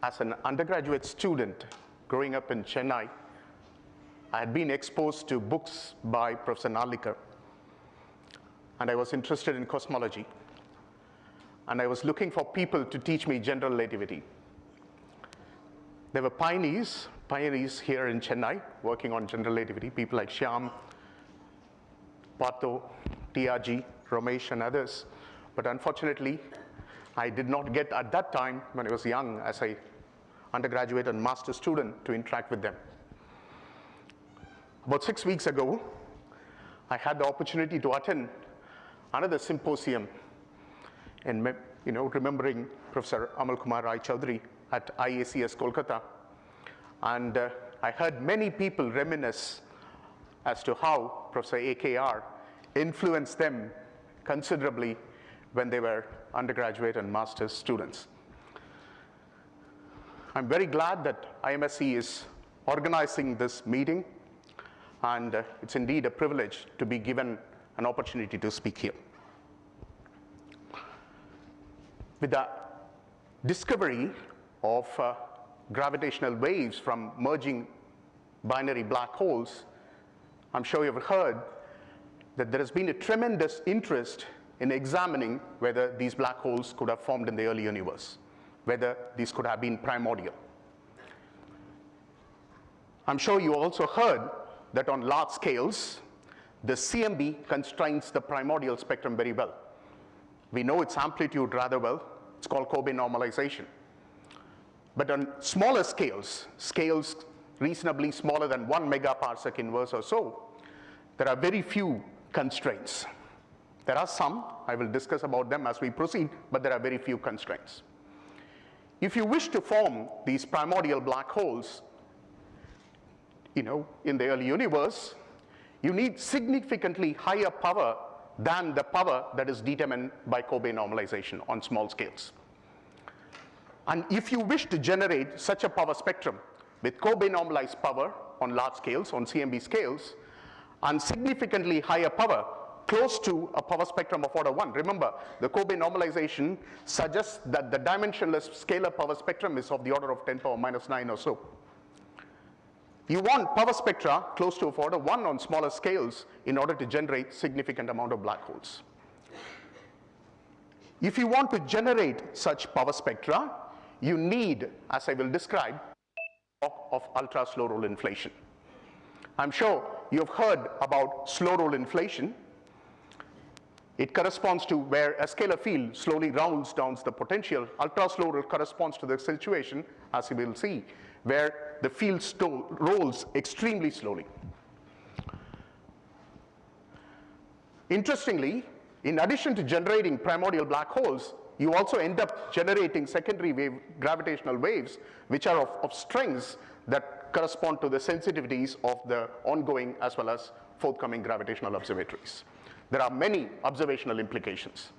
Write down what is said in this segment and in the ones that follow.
As an undergraduate student growing up in Chennai, I had been exposed to books by Professor Nallikar, and I was interested in cosmology. And I was looking for people to teach me general relativity. There were pioneers here in Chennai working on general relativity, people like Shyam, Patho, TRG, Ramesh, and others. But unfortunately, I did not get at that time, when I was young, as an undergraduate and master student, to interact with them. About 6 weeks ago, I had the opportunity to attend another symposium in, remembering Professor Amal Kumar Rai Chaudhary at IACS Kolkata. And I heard many people reminisce as to how Professor AKR influenced them considerably when they were undergraduate and master's students. I'm very glad that IMSC is organizing this meeting, and it's indeed a privilege to be given an opportunity to speak here. With the discovery of gravitational waves from merging binary black holes, I'm sure you've heard that there has been a tremendous interest in examining whether these black holes could have formed in the early universe, whether these could have been primordial. I'm sure you also heard that on large scales, the CMB constrains the primordial spectrum very well. We know its amplitude rather well. It's called Cobe normalization. But on smaller scales, scales reasonably smaller than 1 megaparsec inverse or so, there are very few constraints. There are some, I will discuss about them as we proceed, but there are very few constraints. If you wish to form these primordial black holes, in the early universe, you need significantly higher power than the power that is determined by Cobe normalization on small scales. And if you wish to generate such a power spectrum with Cobe normalized power on large scales, on CMB scales, and significantly higher power, close to a power spectrum of order 1. Remember, the Cobe normalization suggests that the dimensionless scalar power spectrum is of the order of 10 power minus 9 or so. You want power spectra close to order 1 on smaller scales in order to generate significant amount of black holes. If you want to generate such power spectra, you need, as I will describe, of ultra slow roll inflation. I'm sure you've heard about slow roll inflation. It corresponds to where a scalar field slowly rounds down the potential. Ultra slow roll corresponds to the situation, as you will see, where the field rolls extremely slowly. Interestingly, in addition to generating primordial black holes, you also end up generating secondary gravitational waves, which are of strengths that correspond to the sensitivities of the ongoing as well as forthcoming gravitational observatories. There are many observational implications.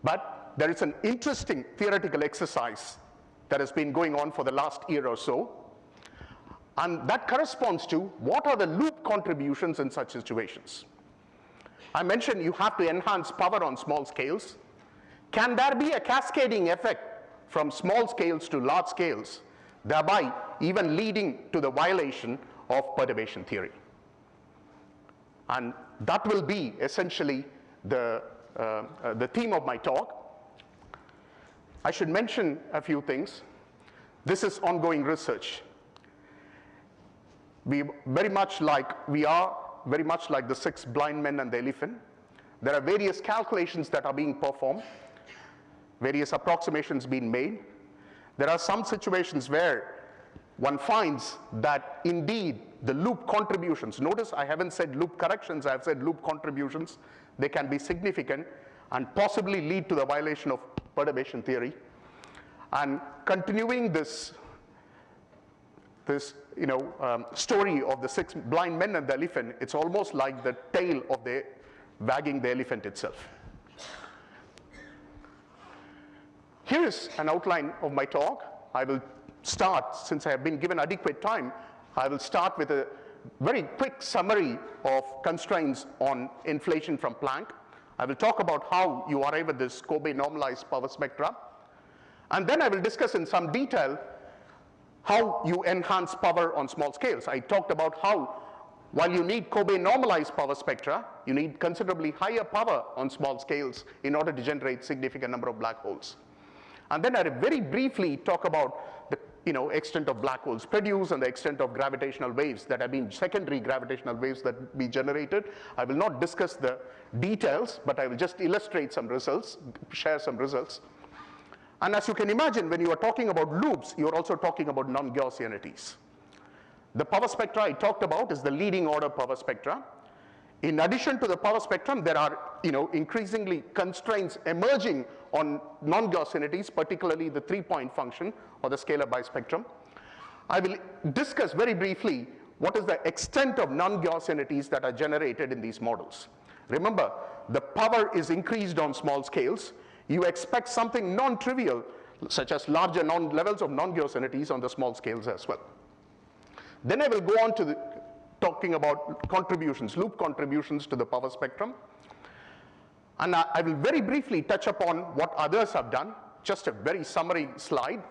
But there is an interesting theoretical exercise that has been going on for the last year or so, and that corresponds to what are the loop contributions in such situations. I mentioned you have to enhance power on small scales. Can there be a cascading effect from small scales to large scales, thereby even leading to the violation of perturbation theory? And that will be essentially the theme of my talk. I should mention a few things. This is ongoing research. We are very much like the 6 blind men and the elephant. There are various calculations that are being performed, various approximations being made. There are some situations where one finds that indeed the loop contributions, notice I haven't said loop corrections, I have said loop contributions, they can be significant and possibly lead to the violation of perturbation theory. And continuing this story of the 6 blind men and the elephant, it's almost like the tail of the wagging the elephant itself. Here is an outline of my talk. I will start, since I have been given adequate time, I will start with a very quick summary of constraints on inflation from Planck. I will talk about how you arrive at this Cobe normalized power spectra. And then I will discuss in some detail how you enhance power on small scales. I talked about how, while you need Cobe normalized power spectra, you need considerably higher power on small scales in order to generate significant number of black holes. And then I very briefly talk about the extent of black holes produced and the extent of gravitational waves that have been secondary gravitational waves that be generated. I will not discuss the details, but I will just illustrate some results, share some results. And as you can imagine, when you are talking about loops, you are also talking about non-Gaussianities. The power spectra I talked about is the leading order power spectra. In addition to the power spectrum, there are increasingly constraints emerging on non-Gaussianities, particularly the 3-point function or the scalar bispectrum. I will discuss very briefly what is the extent of non-Gaussianities that are generated in these models. Remember, the power is increased on small scales. You expect something non-trivial, such as larger levels of non-Gaussianities on the small scales as well. Then I will go on to talking about contributions, loop contributions to the power spectrum. And I will very briefly touch upon what others have done, just a very summary slide.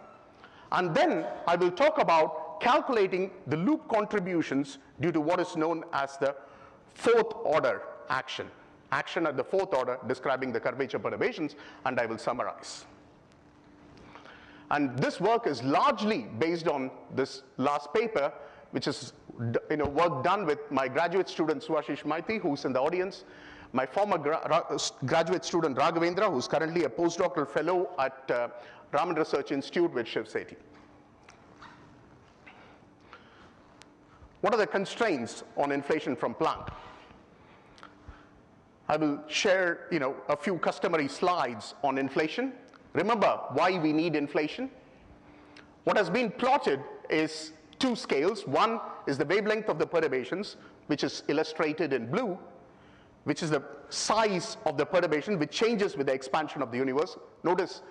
And then I will talk about calculating the loop contributions due to what is known as the fourth order action. Action at the fourth order describing the curvature perturbations, and I will summarize. And this work is largely based on this last paper, which is work done with my graduate student Suashish Maiti, who's in the audience, my former graduate student Raghavendra, who's currently a postdoctoral fellow at Raman Research Institute with Shiv Sethi. What are the constraints on inflation from Planck? I will share a few customary slides on inflation. Remember why we need inflation. What has been plotted is two scales. One is the wavelength of the perturbations, which is illustrated in blue, which is the size of the perturbation, which changes with the expansion of the universe. Notice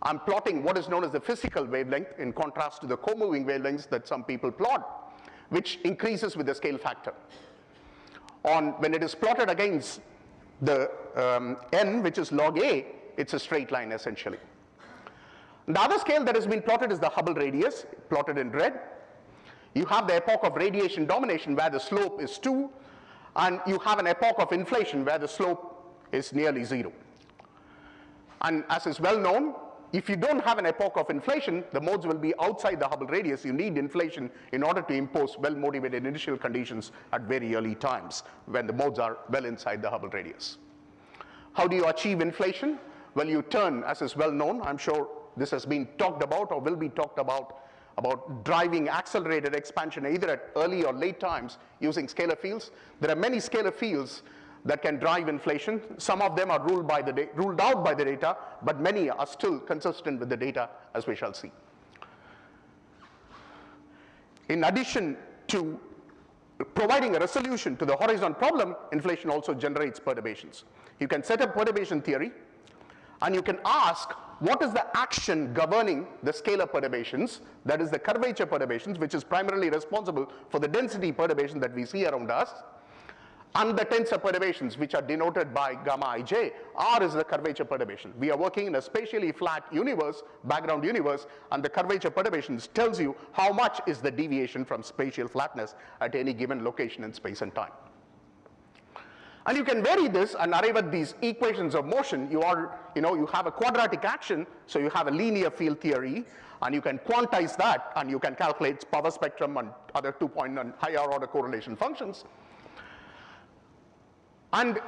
I'm plotting what is known as the physical wavelength in contrast to the co-moving wavelengths that some people plot, which increases with the scale factor. When it is plotted against the n, which is log a, it's a straight line essentially. The other scale that has been plotted is the Hubble radius, plotted in red. You have the epoch of radiation domination where the slope is 2, and you have an epoch of inflation where the slope is nearly 0. And as is well known, if you don't have an epoch of inflation, the modes will be outside the Hubble radius. You need inflation in order to impose well-motivated initial conditions at very early times when the modes are well inside the Hubble radius. How do you achieve inflation? Well, you turn, as is well known, I'm sure this has been talked about or will be talked about driving accelerated expansion either at early or late times using scalar fields. There are many scalar fields that can drive inflation. Some of them are ruled out by the data, but many are still consistent with the data, as we shall see. In addition to providing a resolution to the horizon problem, inflation also generates perturbations. You can set up perturbation theory, and you can ask, what is the action governing the scalar perturbations, that is the curvature perturbations, which is primarily responsible for the density perturbation that we see around us, and the tensor perturbations, which are denoted by gamma ij. R is the curvature perturbation. We are working in a spatially flat universe, background universe, and the curvature perturbations tells you how much is the deviation from spatial flatness at any given location in space and time. And you can vary this and arrive at these equations of motion. You have a quadratic action, so you have a linear field theory, and you can quantize that, and you can calculate power spectrum and other 2-point and higher order correlation functions. And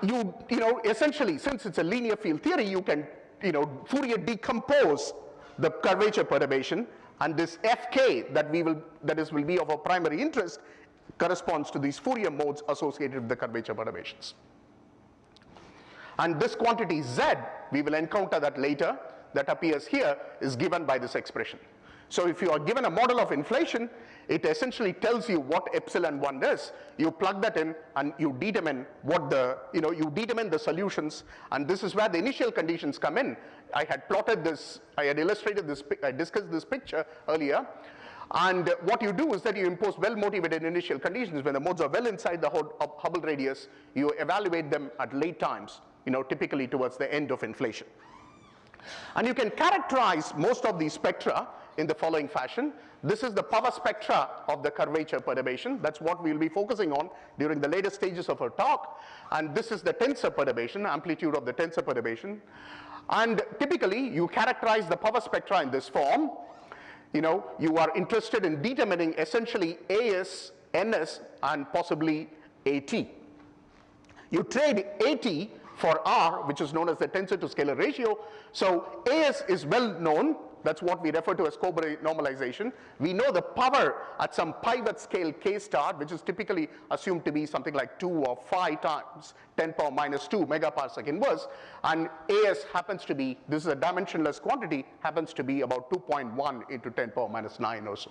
essentially, since it's a linear field theory, you can Fourier decompose the curvature perturbation, and this Fk that will be of our primary interest corresponds to these Fourier modes associated with the curvature perturbations. And this quantity Z, we will encounter that later, that appears here, is given by this expression. So if you are given a model of inflation, it essentially tells you what epsilon 1 is. You plug that in and you determine what you determine the solutions, and this is where the initial conditions come in. I had plotted this, I had illustrated this, I discussed this picture earlier. And what you do is that you impose well-motivated initial conditions. When the modes are well inside the Hubble radius, you evaluate them at late times, typically towards the end of inflation. And you can characterize most of these spectra in the following fashion. This is the power spectra of the curvature perturbation. That's what we'll be focusing on during the later stages of our talk. And this is the tensor perturbation, amplitude of the tensor perturbation. And typically, you characterize the power spectra in this form. You are interested in determining essentially AS, NS, and possibly AT. You trade AT for R, which is known as the tensor to scalar ratio. So AS is well known. That's what we refer to as covariant normalization. We know the power at some pivot scale K star, which is typically assumed to be something like 2 or 5 times 10 power minus 2 megaparsec inverse. And AS happens to be, this is a dimensionless quantity, happens to be about 2.1 into 10 power minus 9 or so.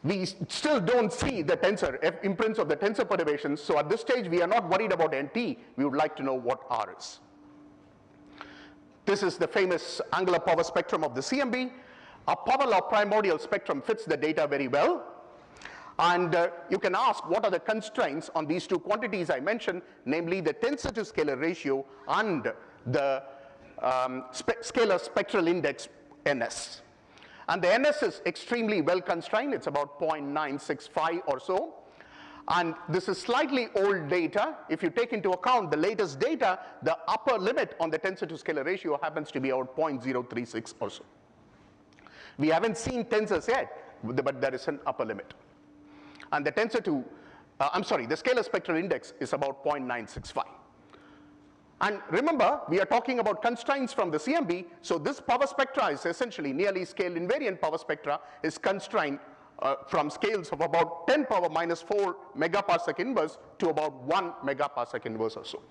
We still don't see the tensor, imprints of the tensor perturbations. So at this stage, we are not worried about NT. We would like to know what R is. This is the famous angular power spectrum of the CMB. A power law primordial spectrum fits the data very well. And you can ask what are the constraints on these two quantities I mentioned, namely the tensor to scalar ratio and the scalar spectral index NS. And the NS is extremely well constrained. It's about 0.965 or so. And this is slightly old data. If you take into account the latest data, the upper limit on the tensor to scalar ratio happens to be about 0.036 or so. We haven't seen tensors yet, but there is an upper limit. And the tensor to, the scalar spectral index is about 0.965. And remember, we are talking about constraints from the CMB, so this power spectra is essentially nearly scale invariant power spectra is constrained from scales of about 10 power minus 4 megaparsec inverse to about 1 megaparsec inverse or so.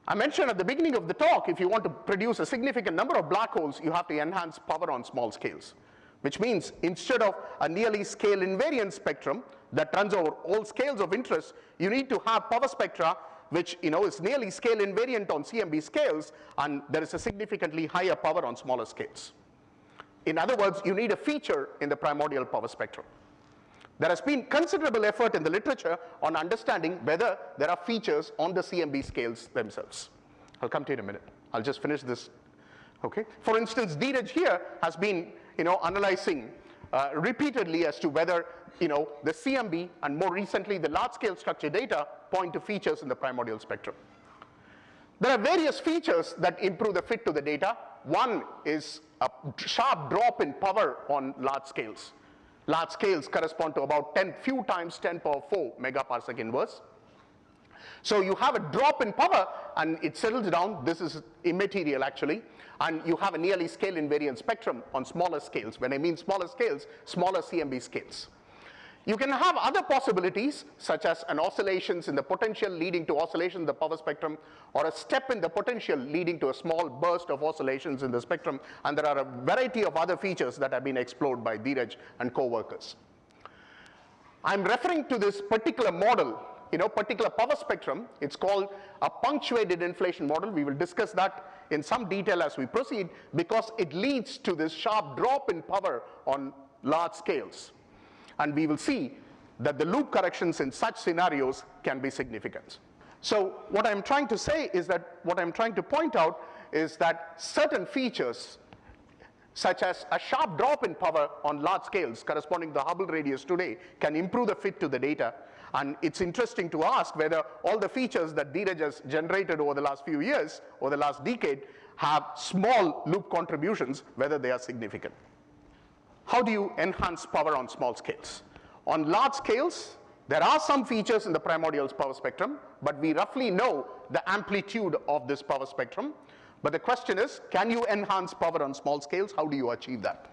I mentioned at the beginning of the talk, if you want to produce a significant number of black holes, you have to enhance power on small scales, which means instead of a nearly scale invariant spectrum that runs over all scales of interest, you need to have power spectra which is nearly scale invariant on CMB scales, and there is a significantly higher power on smaller scales. In other words, you need a feature in the primordial power spectrum. There has been considerable effort in the literature on understanding whether there are features on the CMB scales themselves. I'll come to it in a minute. I'll just finish this. Okay. For instance, Dheeraj here has been analyzing repeatedly as to whether the CMB and more recently the large-scale structure data point to features in the primordial spectrum. There are various features that improve the fit to the data. One is a sharp drop in power on large scales. Large scales correspond to about few times 10 power 4 megaparsec inverse. So you have a drop in power and it settles down. This is immaterial actually. And you have a nearly scale invariant spectrum on smaller scales. When I mean smaller scales, smaller CMB scales. You can have other possibilities, such as an oscillations in the potential leading to oscillation in the power spectrum, or a step in the potential leading to a small burst of oscillations in the spectrum, and there are a variety of other features that have been explored by Dheeraj and co-workers. I'm referring to this particular model, particular power spectrum. It's called a punctuated inflation model. We will discuss that in some detail as we proceed, because it leads to this sharp drop in power on large scales. And we will see that the loop corrections in such scenarios can be significant. So what I'm trying to say is that, what I'm trying to point out is that certain features, such as a sharp drop in power on large scales corresponding to the Hubble radius today, can improve the fit to the data. And it's interesting to ask whether all the features that Dheeraj has generated over the last few years, or the last decade, have small loop contributions, whether they are significant. How do you enhance power on small scales? On large scales, there are some features in the primordial power spectrum, but we roughly know the amplitude of this power spectrum. But the question is, can you enhance power on small scales? How do you achieve that?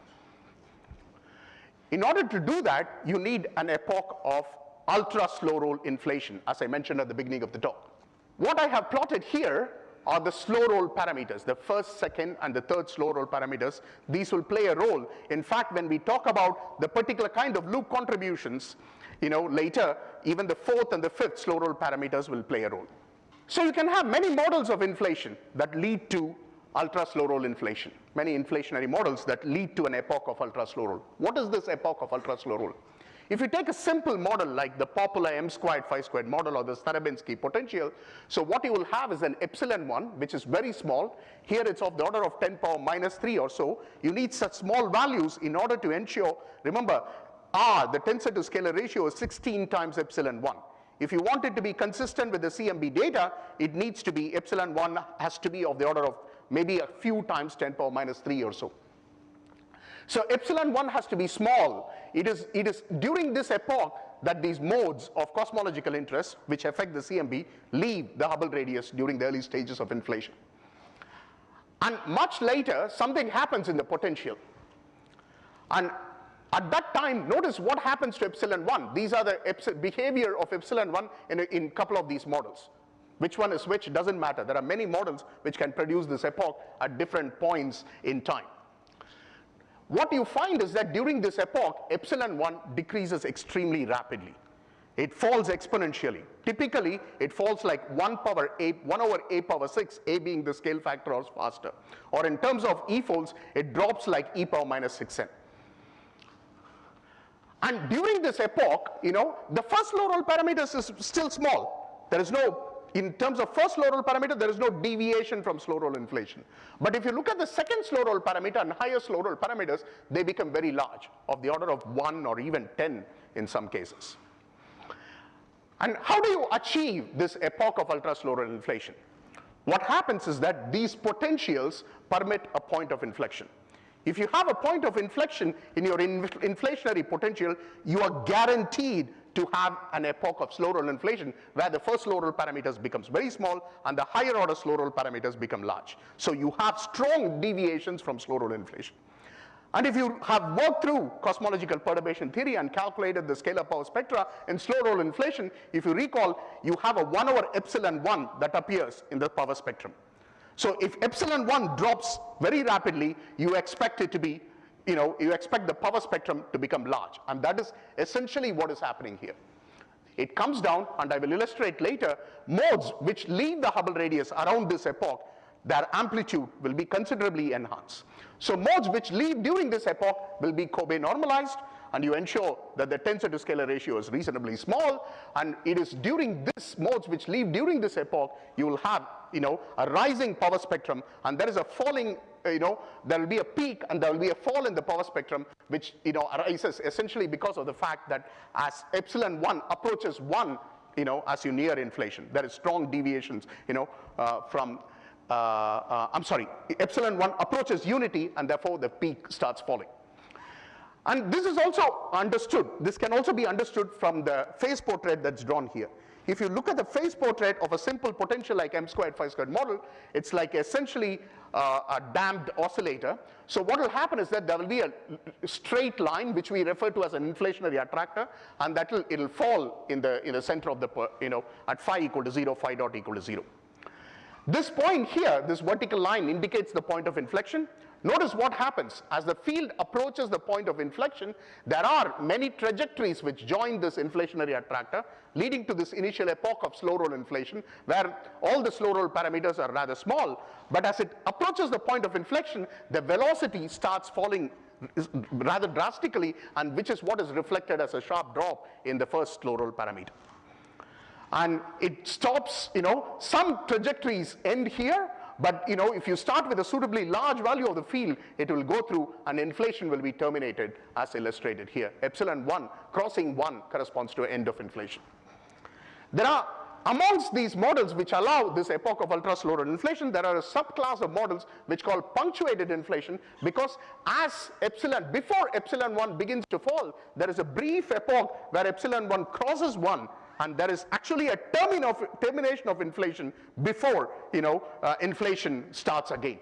In order to do that, you need an epoch of ultra slow roll inflation, as I mentioned at the beginning of the talk. What I have plotted here are the slow roll parameters, the first, second, and the third slow roll parameters. These will play a role. In fact, when we talk about the particular kind of loop contributions, later, even the fourth and the fifth slow roll parameters will play a role. So you can have many models of inflation that lead to ultra slow roll inflation, many inflationary models that lead to an epoch of ultra slow roll. What is this epoch of ultra slow roll? If you take a simple model like the popular m squared phi squared model or the Starobinsky potential, so what you will have is an epsilon 1, which is very small. Here it's of the order of 10 power minus 3 or so. You need such small values in order to ensure, remember, R, the tensor to scalar ratio, is 16 times epsilon 1. If you want it to be consistent with the CMB data, it needs to be epsilon 1 has to be of the order of maybe a few times 10 power minus 3 or so. So epsilon 1 has to be small. It is during this epoch that these modes of cosmological interest, which affect the CMB, leave the Hubble radius during the early stages of inflation. And much later, something happens in the potential. And at that time, notice what happens to epsilon 1. These are the behavior of epsilon 1 in a couple of these models. Which one is which doesn't matter. There are many models which can produce this epoch at different points in time. What you find is that during this epoch, epsilon 1 decreases extremely rapidly. It falls exponentially. Typically, it falls like 1 over a power 6, a being the scale factor or faster. Or in terms of e folds, it drops like e power minus 6n. And during this epoch, the first low roll parameters is still small. There is no, in terms of first slow roll parameter, there is no deviation from slow roll inflation. But if you look at the second slow roll parameter and higher slow roll parameters, they become very large, of the order of 1 or even 10 in some cases. And how do you achieve this epoch of ultra slow roll inflation? What happens is that these potentials permit a point of inflection. If you have a point of inflection in your inflationary potential, you are guaranteed to have an epoch of slow roll inflation where the first slow roll parameters becomes very small and the higher order slow roll parameters become large. So you have strong deviations from slow roll inflation. And if you have worked through cosmological perturbation theory and calculated the scalar power spectra in slow roll inflation, if you recall, you have a 1 over epsilon 1 that appears in the power spectrum. So if epsilon 1 drops very rapidly, you expect it to be, you expect the power spectrum to become large. And that is essentially what is happening here. It comes down, and I will illustrate later, modes which leave the Hubble radius around this epoch, their amplitude will be considerably enhanced. So modes which leave during this epoch will be Kobe normalized, and you ensure that the tensor to scalar ratio is reasonably small, and it is during this modes which leave during this epoch, you will have a rising power spectrum, and there is a falling, there will be a peak and there will be a fall in the power spectrum, which arises essentially because of the fact that as epsilon 1 approaches 1, as you near inflation, there is strong deviations, from epsilon 1 approaches unity, and therefore the peak starts falling. And this is also understood, this can also be understood from the phase portrait that's drawn here. If you look at the phase portrait of a simple potential like m squared phi squared model, it's like essentially a damped oscillator. So what will happen is that there will be a straight line which we refer to as an inflationary attractor, and it'll fall in the center of the, at phi equal to 0, phi dot equal to 0. This point here, this vertical line indicates the point of inflection. Notice what happens. As the field approaches the point of inflection, there are many trajectories which join this inflationary attractor, leading to this initial epoch of slow roll inflation, where all the slow roll parameters are rather small. But as it approaches the point of inflection, the velocity starts falling rather drastically, and which is what is reflected as a sharp drop in the first slow roll parameter. And it stops, some trajectories end here, but if you start with a suitably large value of the field, it will go through and inflation will be terminated as illustrated here. Epsilon 1 crossing 1 corresponds to end of inflation. There are, amongst these models which allow this epoch of ultra slow roll inflation, there are a subclass of models which call punctuated inflation, because before epsilon 1 begins to fall, there is a brief epoch where epsilon 1 crosses 1, and there is actually a termination of inflation before inflation starts again.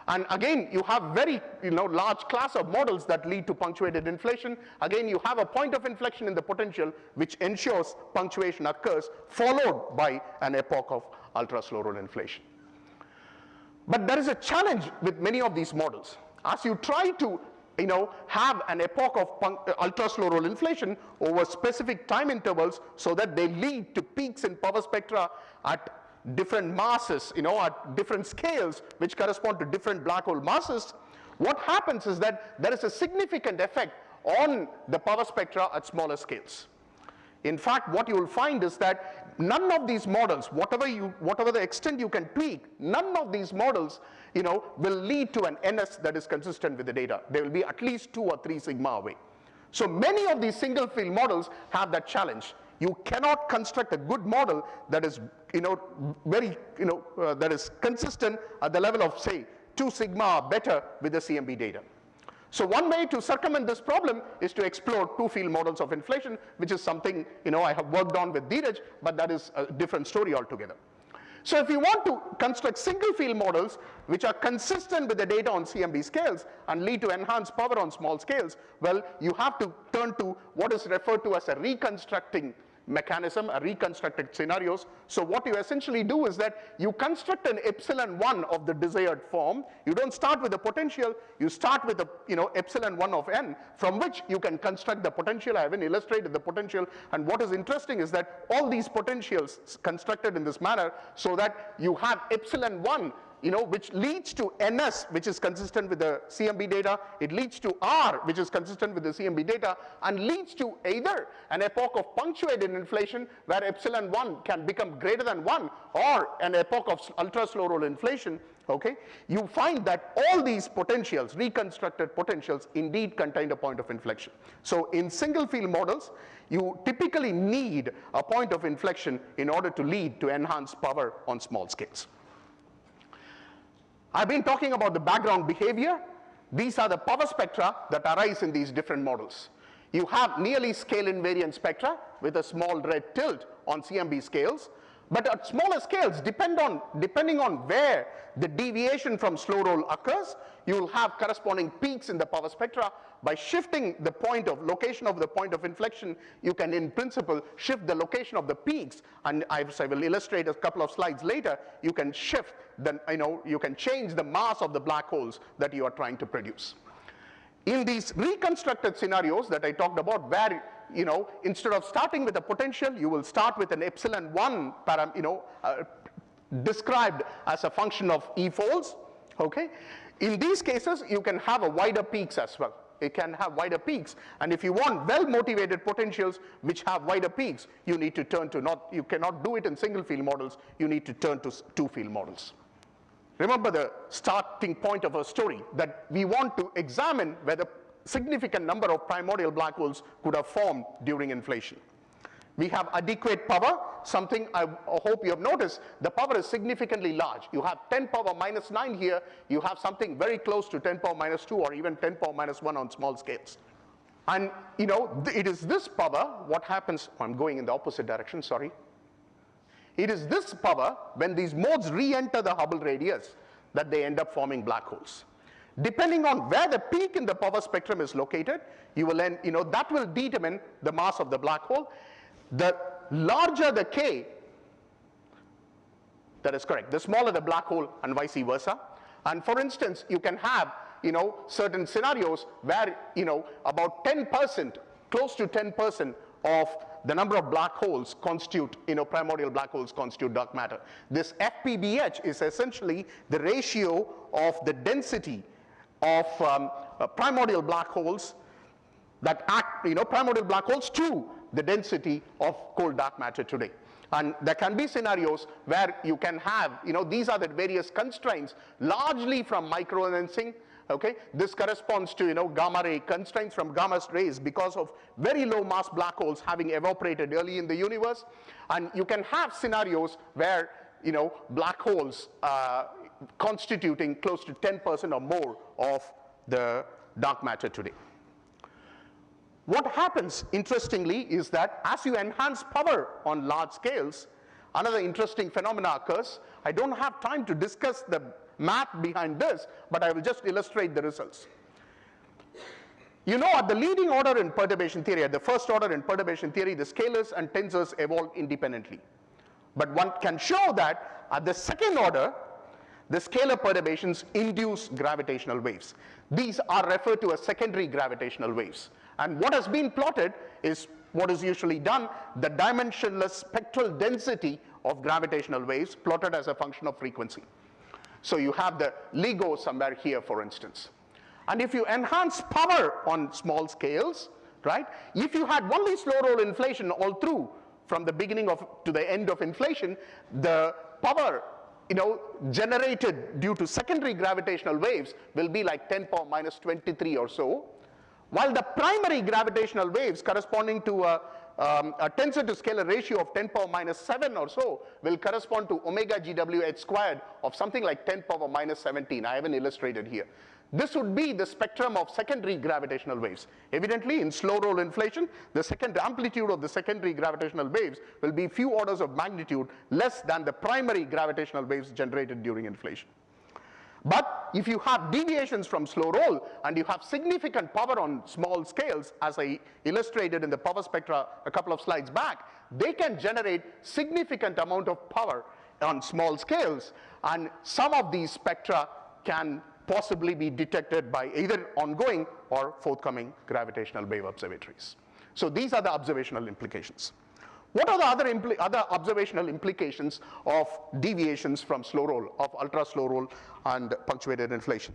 And again, you have very large class of models that lead to punctuated inflation. Again, you have a point of inflection in the potential which ensures punctuation occurs, followed by an epoch of ultra slow roll inflation. But there is a challenge with many of these models. As you try to have an epoch of ultra slow roll inflation over specific time intervals so that they lead to peaks in power spectra at different masses, at different scales which correspond to different black hole masses, what happens is that there is a significant effect on the power spectra at smaller scales. In fact, what you will find is that none of these models, whatever the extent you can tweak, none of these models, will lead to an NS that is consistent with the data. They will be at least 2 or 3 sigma away. So many of these single field models have that challenge. You cannot construct a good model that is, that is consistent at the level of, say, 2 sigma or better with the CMB data. So one way to circumvent this problem is to explore 2 field models of inflation, which is something I have worked on with Dheeraj, but that is a different story altogether. So if you want to construct single field models which are consistent with the data on CMB scales and lead to enhanced power on small scales, well, you have to turn to what is referred to as a reconstructing mechanism, a reconstructed scenarios. So what you essentially do is that you construct an epsilon 1 of the desired form. You don't start with the potential, you start with the epsilon 1 of n, from which you can construct the potential. I haven't illustrated the potential, and what is interesting is that all these potentials constructed in this manner so that you have epsilon 1 which leads to NS, which is consistent with the CMB data. It leads to R, which is consistent with the CMB data, and leads to either an epoch of punctuated inflation, where epsilon 1 can become greater than 1, or an epoch of ultra-slow roll inflation. Okay? You find that all these potentials, reconstructed potentials, indeed contain a point of inflection. So in single field models, you typically need a point of inflection in order to lead to enhanced power on small scales. I've been talking about the background behavior. These are the power spectra that arise in these different models. You have nearly scale invariant spectra with a small red tilt on CMB scales, but at smaller scales, depending on where the deviation from slow roll occurs, you will have corresponding peaks in the power spectra. By shifting the location of the point of inflection, you can in principle shift the location of the peaks, and as I will illustrate a couple of slides later, you can shift you can change the mass of the black holes that you are trying to produce. In these reconstructed scenarios that I talked about, where instead of starting with a potential, you will start with an epsilon 1 described as a function of E folds. Okay? In these cases, you can have a wider peaks as well. It can have wider peaks, and if you want well-motivated potentials which have wider peaks, you need to turn to you cannot do it in single field models, you need to turn to 2 field models. Remember the starting point of our story, that we want to examine whether significant number of primordial black holes could have formed during inflation. We have adequate power, something I hope you have noticed. The power is significantly large. You have 10 power minus 9 here, you have something very close to 10 power minus 2 or even 10 power minus 1 on small scales. And it is this power, what happens, I'm going in the opposite direction, sorry. It is this power, when these modes re-enter the Hubble radius, that they end up forming black holes. Depending on where the peak in the power spectrum is located, you will that will determine the mass of the black hole. The larger the K, that is correct, the smaller the black hole and vice versa. And for instance, you can have certain scenarios where about 10%, close to 10% of the number of black holes constitute, primordial black holes constitute dark matter. This FPBH is essentially the ratio of the density of primordial black holes that act, primordial black holes to the density of cold dark matter today. And there can be scenarios where you can have, these are the various constraints, largely from microlensing. Okay, this corresponds to gamma ray constraints from gamma rays because of very low mass black holes having evaporated early in the universe. And you can have scenarios where black holes constituting close to 10% or more of the dark matter today. What happens, interestingly, is that as you enhance power on large scales, another interesting phenomena occurs. I don't have time to discuss the math behind this, but I will just illustrate the results. At the leading order in perturbation theory, at the first order in perturbation theory, the scalars and tensors evolve independently. But one can show that at the second order, the scalar perturbations induce gravitational waves. These are referred to as secondary gravitational waves. And what has been plotted is what is usually done, the dimensionless spectral density of gravitational waves plotted as a function of frequency. So you have the LIGO somewhere here, for instance. And if you enhance power on small scales, right, if you had only slow roll inflation all through from the beginning to the end of inflation, the power generated due to secondary gravitational waves will be like 10 power minus 23 or so, while the primary gravitational waves corresponding to a tensor to scalar ratio of 10 power minus 7 or so will correspond to omega GW h squared of something like 10 power minus 17. I haven't illustrated here. This would be the spectrum of secondary gravitational waves. Evidently, in slow roll inflation, the amplitude of the secondary gravitational waves will be few orders of magnitude less than the primary gravitational waves generated during inflation. But if you have deviations from slow roll and you have significant power on small scales, as I illustrated in the power spectra a couple of slides back, they can generate significant amount of power on small scales, and some of these spectra can possibly be detected by either ongoing or forthcoming gravitational wave observatories. So these are the observational implications. What are the other observational implications of deviations from slow roll, of ultra slow roll and punctuated inflation?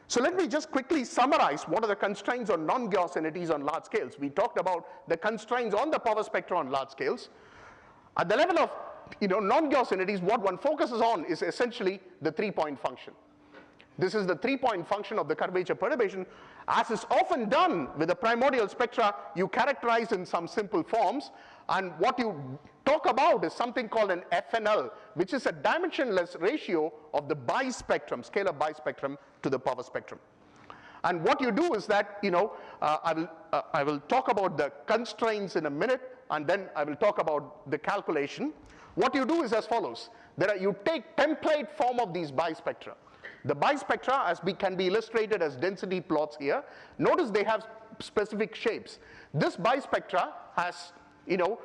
So let me just quickly summarize what are the constraints on non-Gaussianities on large scales. We talked about the constraints on the power spectra on large scales. At the level of non-Gaussianities, what one focuses on is essentially the 3-point function. This is the 3-point function of the curvature perturbation. As is often done with the primordial spectra, you characterize in some simple forms, and what you talk about is something called an FNL, which is a dimensionless ratio of the bispectrum, scalar bispectrum, to the power spectrum. And what you do is that, I will talk about the constraints in a minute, and then I will talk about the calculation. What you do is as follows. You take template form of these bispectra. The bispectra can be illustrated as density plots here. Notice they have specific shapes. This bispectra has no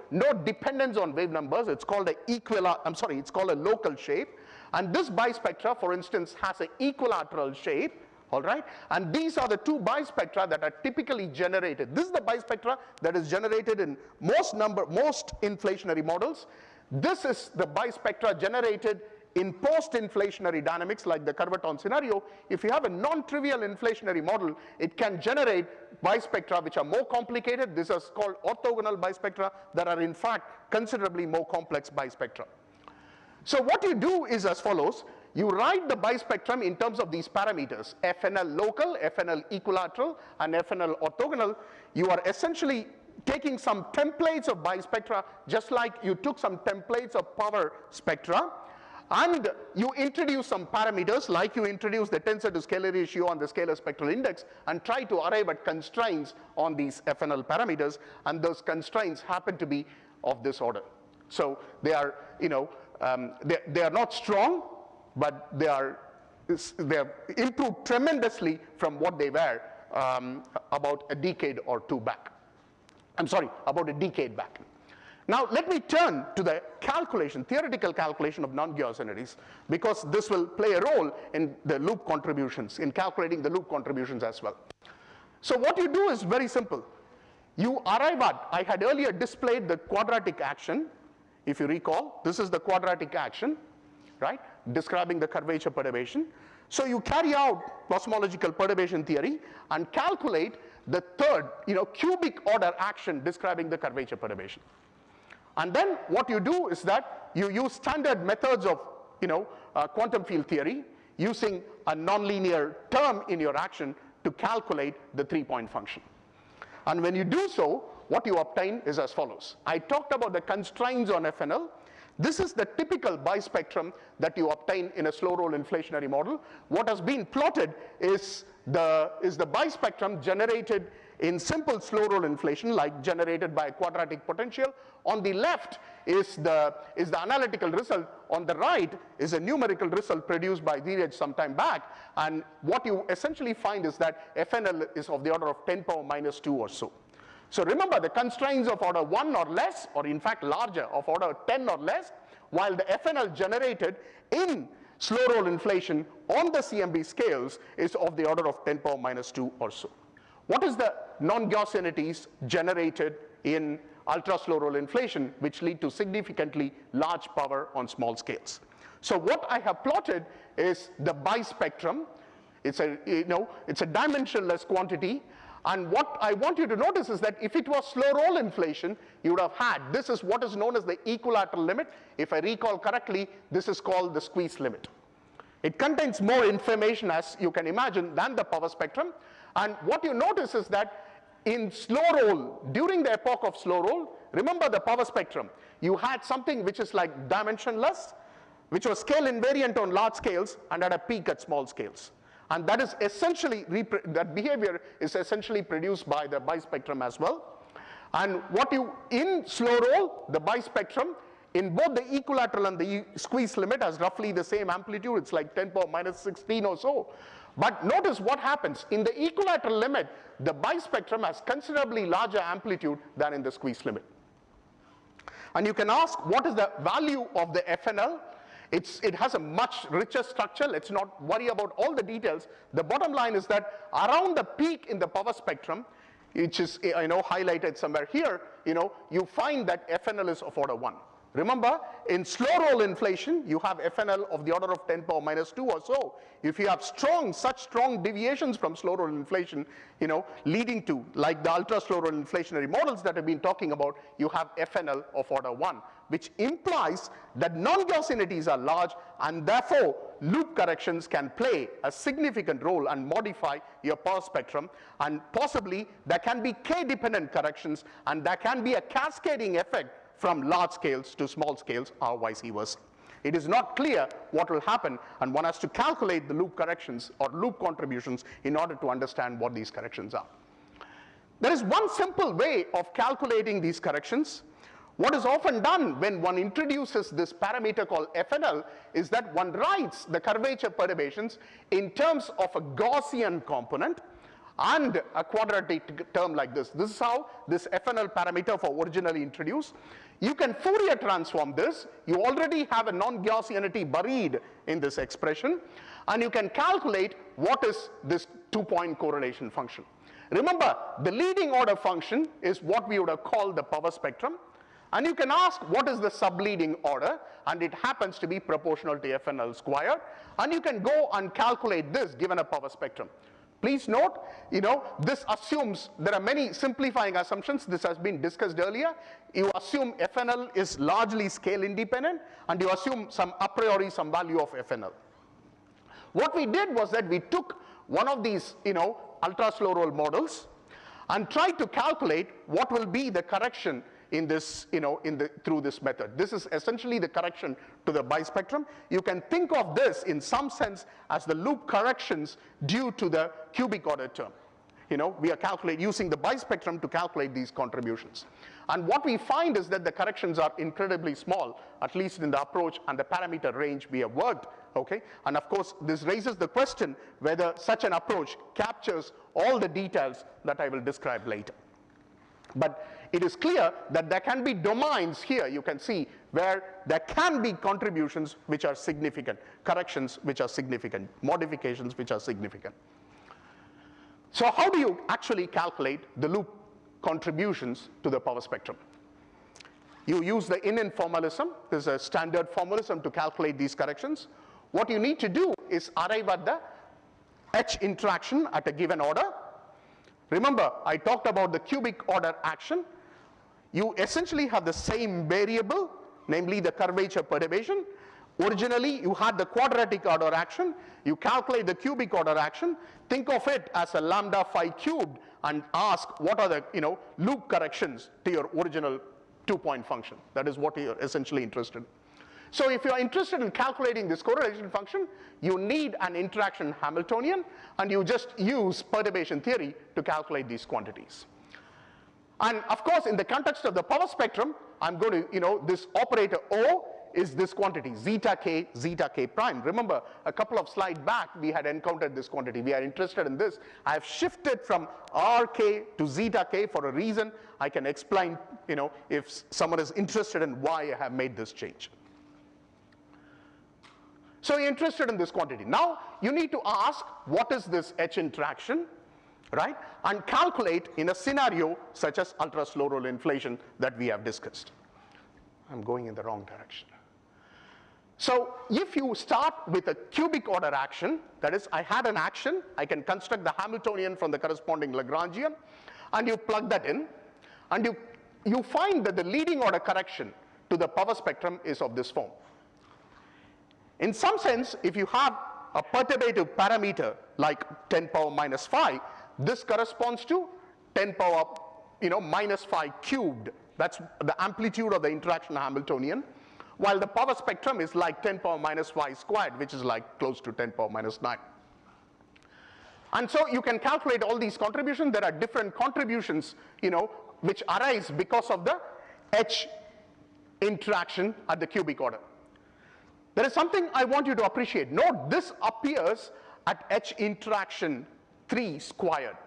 dependence on wave numbers. It's called it's called a local shape. And this bispectra, for instance, has an equilateral shape, all right? And these are the two bispectra that are typically generated. This is the bispectra that is generated in most inflationary models. This is the bispectra generated in post-inflationary dynamics, like the Curvaton scenario. If you have a non-trivial inflationary model, it can generate bispectra which are more complicated. This is called orthogonal bispectra that are in fact considerably more complex bispectra. So what you do is as follows. You write the bispectrum in terms of these parameters, FNL local, FNL equilateral, and FNL orthogonal. You are essentially taking some templates of bispectra, just like you took some templates of power spectra, and you introduce some parameters, like you introduce the tensor to scalar ratio on the scalar spectral index, and try to arrive at constraints on these FNL parameters, and those constraints happen to be of this order. So they are, they are not strong, but they are improved tremendously from what they were about a decade or two back. About a decade back. Now let me turn to the calculation, theoretical calculation of non-Gaussianities, because this will play a role in the loop contributions, in calculating the loop contributions as well. So what you do is very simple. You arrive at, I had earlier displayed the quadratic action, if you recall. This is the quadratic action, right, describing the curvature perturbation. So you carry out cosmological perturbation theory and calculate the third, cubic order action describing the curvature perturbation. And then what you do is that you use standard methods of quantum field theory using a nonlinear term in your action to calculate the 3-point function. And when you do so, what you obtain is as follows. I talked about the constraints on FNL. This is the typical bispectrum that you obtain in a slow roll inflationary model. What has been plotted is the bispectrum generated in simple slow roll inflation, like generated by a quadratic potential. On the left is the analytical result. On the right is a numerical result produced by Dheeraj some time back. And what you essentially find is that FNL is of the order of 10 power minus 2 or so. So remember, the constraints of order 1 or less, or in fact larger, of order 10 or less, while the FNL generated in slow roll inflation on the CMB scales is of the order of 10 power minus 2 or so. What is the non-Gaussianities generated in ultra slow roll inflation, which lead to significantly large power on small scales? So what I have plotted is the bispectrum It's a, it's a dimensionless quantity. And what I want you to notice is that if it was slow roll inflation, you would have had, this is what is known as the equilateral limit. If I recall correctly, this is called the squeeze limit. It contains more information, as you can imagine, than the power spectrum. And what you notice is that in slow roll, during the epoch of slow roll, remember the power spectrum, you had something which is like dimensionless, which was scale invariant on large scales and at a peak at small scales. And that is essentially, that behavior is essentially produced by the bispectrum as well. And what you, in slow roll, the bispectrum, in both the equilateral and the squeeze limit has roughly the same amplitude. It's like 10 power minus 16 or so. But notice what happens. In the equilateral limit, the bispectrum has considerably larger amplitude than in the squeeze limit. And you can ask, what is the value of the FNL? It has a much richer structure. Let's not worry about all the details. The bottom line is that around the peak in the power spectrum, which is highlighted somewhere here, you find that FNL is of order 1. Remember, in slow roll inflation, you have FNL of the order of 10 power minus 2 or so. If you have such strong deviations from slow roll inflation, leading to, like the ultra slow roll inflationary models that I've been talking about, you have FNL of order 1, which implies that non-Gaussianities are large, and therefore loop corrections can play a significant role and modify your power spectrum, and possibly there can be k-dependent corrections, and there can be a cascading effect from large scales to small scales or vice versa. It is not clear what will happen, and one has to calculate the loop corrections or loop contributions in order to understand what these corrections are. There is one simple way of calculating these corrections. What is often done when one introduces this parameter called FNL is that one writes the curvature perturbations in terms of a Gaussian component and a quadratic term like this. This is how this FNL parameter was originally introduced. You can Fourier transform this. You already have a non-Gaussianity buried in this expression, and you can calculate what is this two-point correlation function. Remember, the leading order function is what we would have called the power spectrum, and you can ask what is the subleading order, and it happens to be proportional to FNL squared, and you can go and calculate this given a power spectrum. Please note, this assumes, there are many simplifying assumptions. This has been discussed earlier. You assume FNL is largely scale independent, and you assume some a priori some value of FNL. What we did was that we took one of these, ultra slow roll models and tried to calculate what will be the correction in this, through this method. This is essentially the correction to the bispectrum. You can think of this in some sense as the loop corrections due to the cubic order term. We are using the bispectrum to calculate these contributions. And what we find is that the corrections are incredibly small, at least in the approach and the parameter range we have worked, okay? And of course, this raises the question whether such an approach captures all the details that I will describe later. But it is clear that there can be domains here, you can see, where there can be contributions which are significant, corrections which are significant, modifications which are significant. So how do you actually calculate the loop contributions to the power spectrum? You use the in formalism. There's a standard formalism to calculate these corrections. What you need to do is arrive at the H interaction at a given order. Remember, I talked about the cubic order action. You essentially have the same variable, namely the curvature perturbation. Originally, you had the quadratic order action. You calculate the cubic order action. Think of it as a lambda phi cubed and ask what are the loop corrections to your original two-point function. That is what you're essentially interested in. So if you're interested in calculating this correlation function, you need an interaction Hamiltonian, and you just use perturbation theory to calculate these quantities. And of course, in the context of the power spectrum, I'm going to, this operator O is this quantity, zeta k prime. Remember, a couple of slides back, we had encountered this quantity. We are interested in this. I have shifted from rk to zeta k for a reason. I can explain, if someone is interested in why I have made this change. So you're interested in this quantity. Now, you need to ask, what is this H interaction, right? And calculate in a scenario such as ultra slow roll inflation that we have discussed. I'm going in the wrong direction. So if you start with a cubic order action, that is, I had an action, I can construct the Hamiltonian from the corresponding Lagrangian, and you plug that in, and you find that the leading order correction to the power spectrum is of this form. In some sense, if you have a perturbative parameter like 10 power minus 5, this corresponds to 10 power minus 5 cubed. That's the amplitude of the interaction Hamiltonian, while the power spectrum is like 10 power minus 5 squared, which is like close to 10 power minus 9. And so you can calculate all these contributions. There are different contributions, which arise because of the H interaction at the cubic order. There is something I want you to appreciate. Note, this appears at H interaction 3 squared.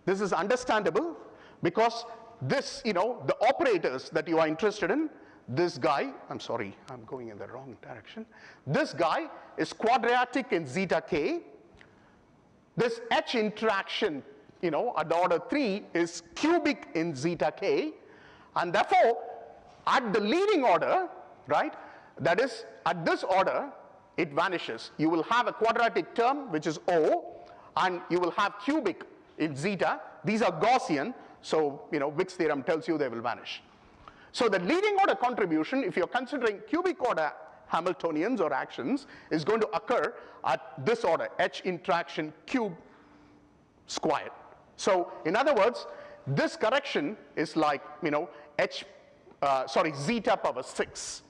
This is understandable because this, the operators that you are interested in, this guy, I'm sorry, I'm going in the wrong direction. This guy is quadratic in zeta k. This H interaction, at the order 3 is cubic in zeta k. And therefore, at the leading order, right, that is, at this order, it vanishes. You will have a quadratic term, which is O, and you will have cubic in zeta. These are Gaussian, so, Wick's theorem tells you they will vanish. So the leading order contribution, if you're considering cubic order Hamiltonians or actions, is going to occur at this order, H interaction cube squared. So in other words, this correction is like, zeta power 6.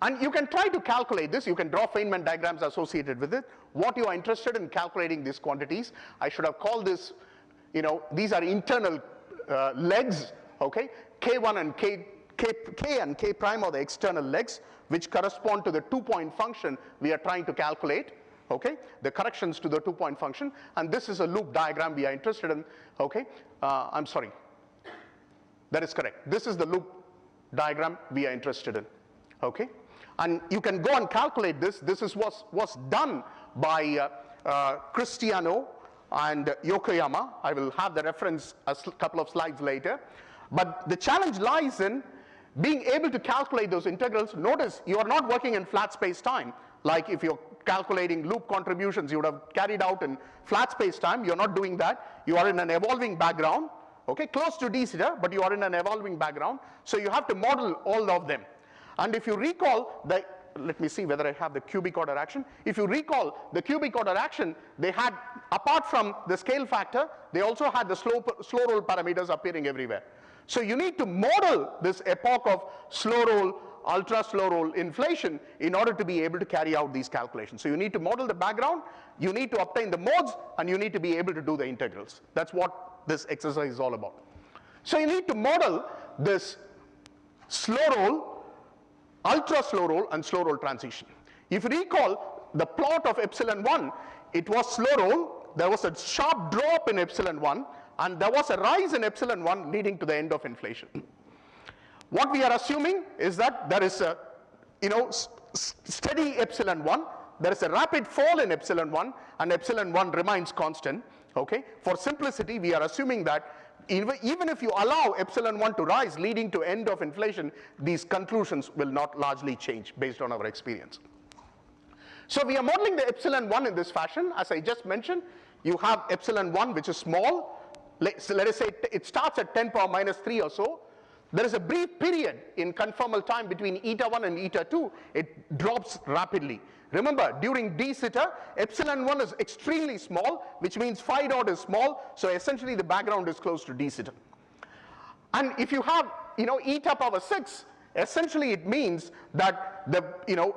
And you can try to calculate this. You can draw Feynman diagrams associated with it. What you are interested in calculating these quantities, I should have called this, these are internal legs, okay? K1 and K and K prime are the external legs, which correspond to the 2-point function we are trying to calculate, okay? The corrections to the 2-point function. And this is a loop diagram we are interested in, okay? I'm sorry. That is correct. This is the loop diagram we are interested in, okay? And you can go and calculate this. This is what's done by Cristiano and Yokoyama. I will have the reference a couple of slides later. But the challenge lies in being able to calculate those integrals. Notice you are not working in flat space time. Like if you're calculating loop contributions, you would have carried out in flat space time. You're not doing that. You are in an evolving background, okay, close to d zeta, but you are in an evolving background. So you have to model all of them. And if you recall, let me see whether I have the cubic order action. If you recall the cubic order action, they had, apart from the scale factor, they also had the slow roll parameters appearing everywhere. So you need to model this epoch of slow roll, ultra slow roll inflation in order to be able to carry out these calculations. So you need to model the background, you need to obtain the modes, and you need to be able to do the integrals. That's what this exercise is all about. So you need to model this slow roll, ultra slow roll, and slow roll transition. If you recall the plot of epsilon 1, it was slow roll, there was a sharp drop in epsilon 1, and there was a rise in epsilon 1 leading to the end of inflation. What we are assuming is that there is a steady epsilon 1, there is a rapid fall in epsilon 1, and epsilon 1 remains constant. Okay? For simplicity, we are assuming that even if you allow epsilon 1 to rise leading to end of inflation, these conclusions will not largely change based on our experience. So we are modeling the epsilon 1 in this fashion. As I just mentioned, you have epsilon 1, which is small. So let us say it starts at 10 power minus 3 or so. There is a brief period in conformal time between eta 1 and eta 2. It drops rapidly. Remember, during d zeta, epsilon 1 is extremely small, which means phi dot is small, so essentially the background is close to d zeta. And if you have, eta power 6, essentially it means that the,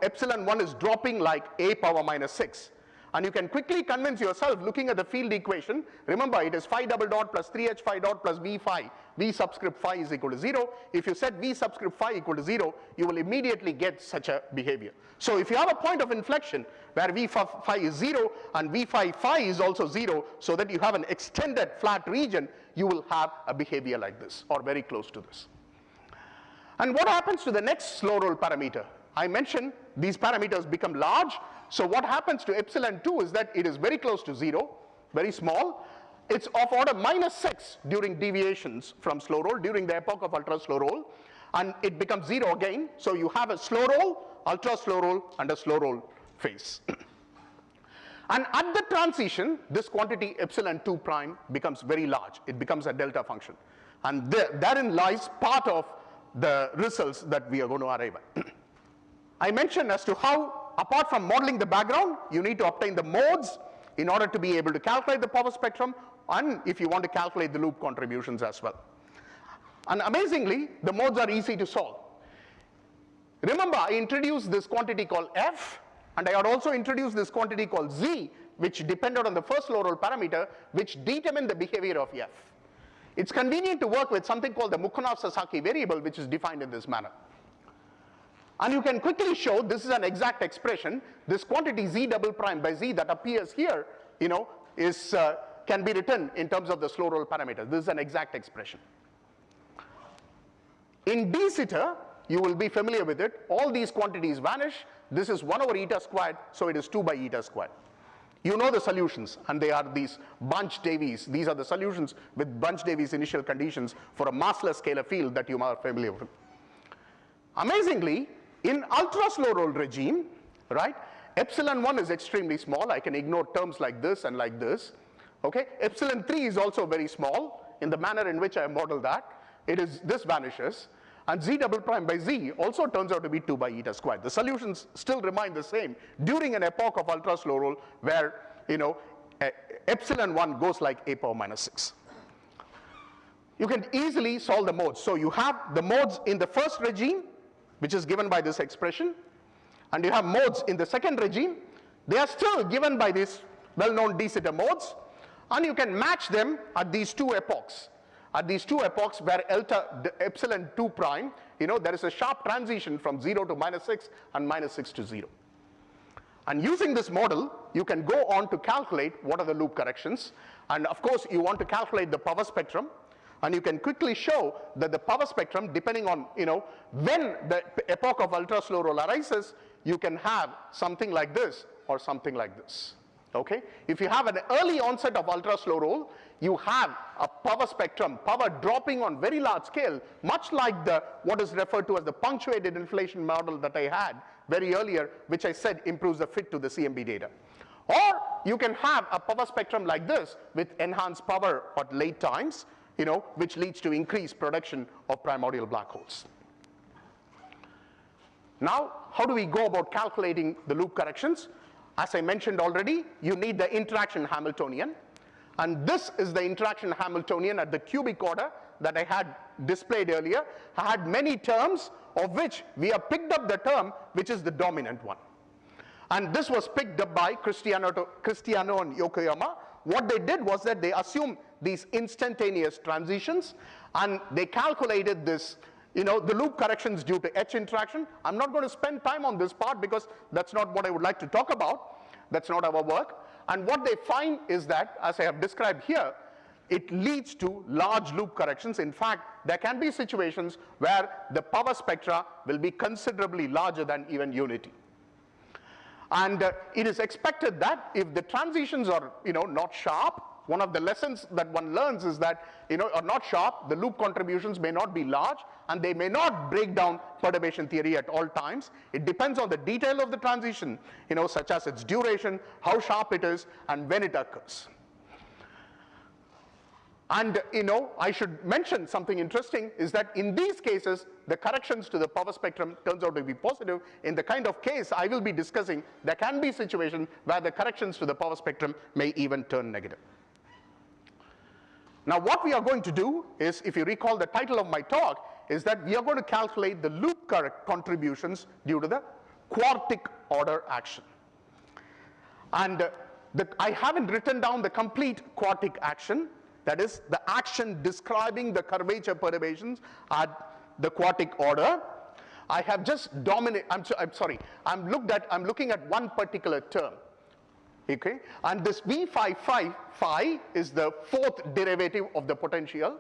epsilon 1 is dropping like a power minus 6. And you can quickly convince yourself looking at the field equation. Remember, it is phi double dot plus 3h phi dot plus v phi. V subscript phi is equal to 0. If you set v subscript phi equal to 0, you will immediately get such a behavior. So if you have a point of inflection where v phi is 0 and v phi is also 0, so that you have an extended flat region, you will have a behavior like this or very close to this. And what happens to the next slow roll parameter? I mentioned these parameters become large. So what happens to epsilon 2 is that it is very close to 0, very small. It's of order minus 6 during deviations from slow roll, during the epoch of ultra slow roll. and it becomes 0 again. So you have a slow roll, ultra slow roll, and a slow roll phase. And at the transition, this quantity epsilon 2 prime becomes very large. It becomes a delta function. And therein lies part of the results that we are going to arrive at. I mentioned as to how, apart from modeling the background, you need to obtain the modes in order to be able to calculate the power spectrum, and if you want to calculate the loop contributions as well. And amazingly, the modes are easy to solve. Remember, I introduced this quantity called f, and I had also introduced this quantity called z, which depended on the first low roll parameter, which determined the behavior of f. It's convenient to work with something called the Mukhanov-Sasaki variable, which is defined in this manner. And you can quickly show this is an exact expression. This quantity z double prime by z that appears here, can be written in terms of the slow roll parameter. This is an exact expression. In d zeta, you will be familiar with it. All these quantities vanish. This is 1 over eta squared, so it is 2 by eta squared. You know the solutions, and they are these Bunch-Davies. These are the solutions with Bunch-Davies initial conditions for a massless scalar field that you are familiar with. Amazingly, in ultra slow roll regime, right, epsilon 1 is extremely small. I can ignore terms like this and like this. Okay, epsilon 3 is also very small in the manner in which I modeled that. This vanishes. And z double prime by z also turns out to be 2 by eta squared. The solutions still remain the same during an epoch of ultra slow roll where, epsilon 1 goes like a power minus 6. You can easily solve the modes. So you have the modes in the first regime, which is given by this expression, and you have modes in the second regime. They are still given by these well-known d zeta modes, and you can match them at these two epochs. At these two epochs where epsilon 2 prime, there is a sharp transition from 0 to minus 6 and minus 6 to 0. And using this model, you can go on to calculate what are the loop corrections. And of course, you want to calculate the power spectrum. And you can quickly show that the power spectrum, depending on, when the epoch of ultra slow roll arises, you can have something like this or something like this. Okay? If you have an early onset of ultra slow roll, you have a power spectrum, power dropping on very large scale, much like what is referred to as the punctuated inflation model that I had very earlier, which I said improves the fit to the CMB data. Or you can have a power spectrum like this with enhanced power at late times, which leads to increased production of primordial black holes. Now, how do we go about calculating the loop corrections? As I mentioned already, you need the interaction Hamiltonian. And this is the interaction Hamiltonian at the cubic order that I had displayed earlier. I had many terms, of which we have picked up the term which is the dominant one. And this was picked up by Cristiano and Yokoyama. What they did was that they assumed these instantaneous transitions, and they calculated this, the loop corrections due to H interaction. I'm not going to spend time on this part because that's not what I would like to talk about. That's not our work. And what they find is that, as I have described here, it leads to large loop corrections. In fact, there can be situations where the power spectra will be considerably larger than even unity. And it is expected that if the transitions are, not sharp, one of the lessons that one learns is that, are not sharp, the loop contributions may not be large, and they may not break down perturbation theory at all times. It depends on the detail of the transition, such as its duration, how sharp it is, and when it occurs. And, I should mention something interesting is that in these cases, the corrections to the power spectrum turns out to be positive. In the kind of case I will be discussing, there can be situations where the corrections to the power spectrum may even turn negative. Now, what we are going to do is, if you recall the title of my talk, is that we are going to calculate the loop contributions due to the quartic order action. And I haven't written down the complete quartic action, that is, the action describing the curvature perturbations at the quartic order. I have just I'm looking at one particular term. Okay, and this V phi is the fourth derivative of the potential.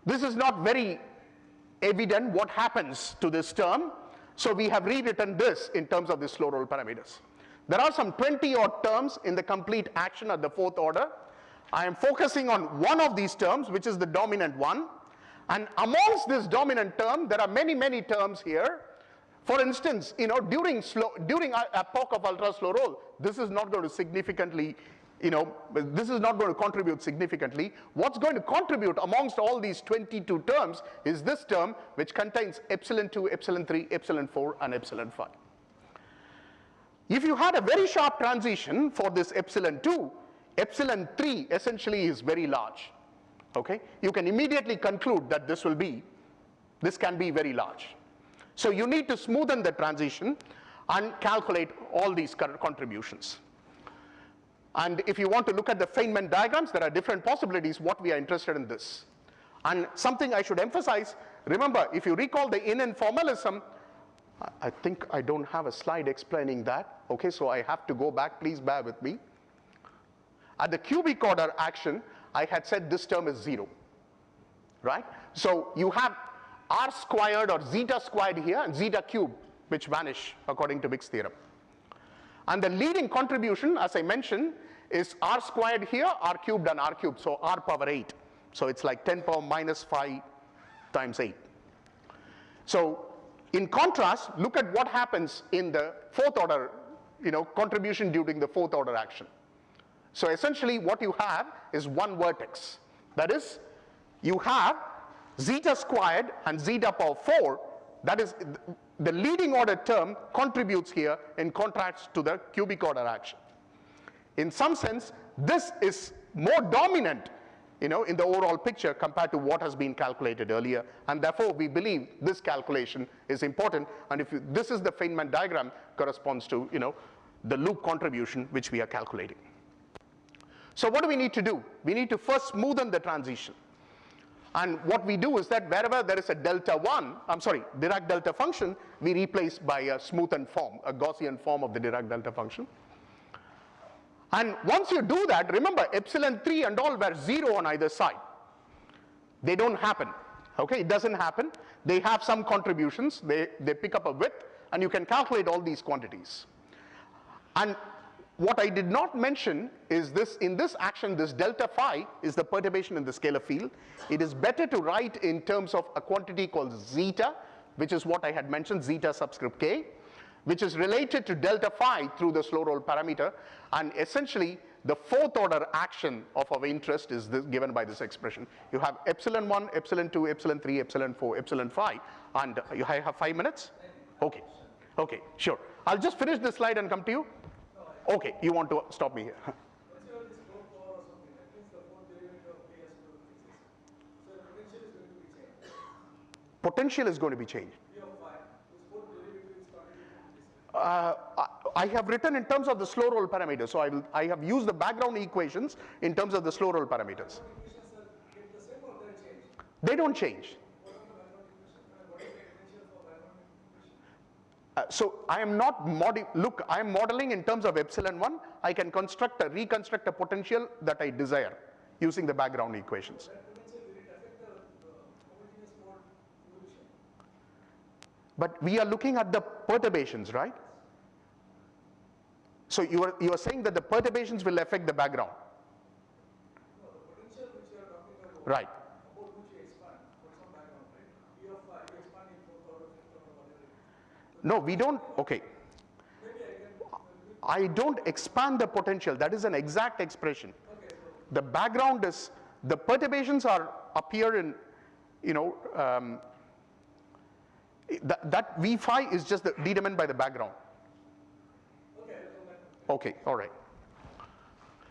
This is not very evident what happens to this term, so we have rewritten this in terms of the slow roll parameters. There are some 20 odd terms in the complete action at the fourth order. I am focusing on one of these terms, which is the dominant one, And amongst this dominant term, there are many, many terms here. For instance, during epoch of ultra slow roll, this is not going to significantly, this is not going to contribute significantly. What's going to contribute amongst all these 22 terms is this term, which contains epsilon 2, epsilon 3, epsilon 4, and epsilon 5. If you had a very sharp transition for this epsilon 2, epsilon 3 essentially is very large. Okay? You can immediately conclude that this can be very large. So you need to smoothen the transition and calculate all these contributions. And if you want to look at the Feynman diagrams, there are different possibilities. What we are interested in this. And something I should emphasize, remember, if you recall the in formalism, I think I don't have a slide explaining that. Okay, so I have to go back. Please bear with me. At the cubic order action, I had said this term is 0, right? So you have r squared or zeta squared here and zeta cubed, which vanish according to Wick's theorem. And the leading contribution, as I mentioned, is r squared here, r cubed and r cubed, so r power 8. So it's like 10 power minus 5 times 8. So in contrast, look at what happens in the fourth order, contribution during the fourth order action. So essentially what you have is one vertex. That is, you have zeta squared and zeta power 4, that is, the leading order term contributes here in contrast to the cubic order action. In some sense, this is more dominant, in the overall picture compared to what has been calculated earlier, and therefore we believe this calculation is important. And this is the Feynman diagram corresponds to, the loop contribution which we are calculating. So what do we need to do? We need to first smoothen the transition. And what we do is that wherever there is a Dirac delta function, we replace by a smoothened form, a Gaussian form of the Dirac delta function. And once you do that, remember epsilon 3 and all were 0 on either side. They don't happen. Okay, it doesn't happen. They have some contributions. They pick up a width, and you can calculate all these quantities. And what I did not mention is this, in this action, this delta phi is the perturbation in the scalar field. It is better to write in terms of a quantity called zeta, which is what I had mentioned, zeta subscript k, which is related to delta phi through the slow roll parameter. And essentially, the fourth order action of our interest is this, given by this expression. You have epsilon 1, epsilon 2, epsilon 3, epsilon 4, epsilon 5. And you have 5 minutes? Okay. Okay, sure. I'll just finish this slide and come to you. Okay, you want to stop me here. Potential is going to be changed. I have written in terms of the slow roll parameters, so I have used the background equations in terms of the slow roll parameters. They don't change. So I am not I am modeling in terms of epsilon 1. I can reconstruct a potential that I desire using the background equations. But we are looking at the perturbations, right? So you are saying that the perturbations will affect the background. No, the potential which you are talking about. Right. About which you expand for some background, right? You expand in fourth order, fifth order, whatever. No, we don't. Okay. I don't expand the potential. That is an exact expression. Okay, so the background is, the perturbations appear in, that V phi is just determined by the background. Okay, all right.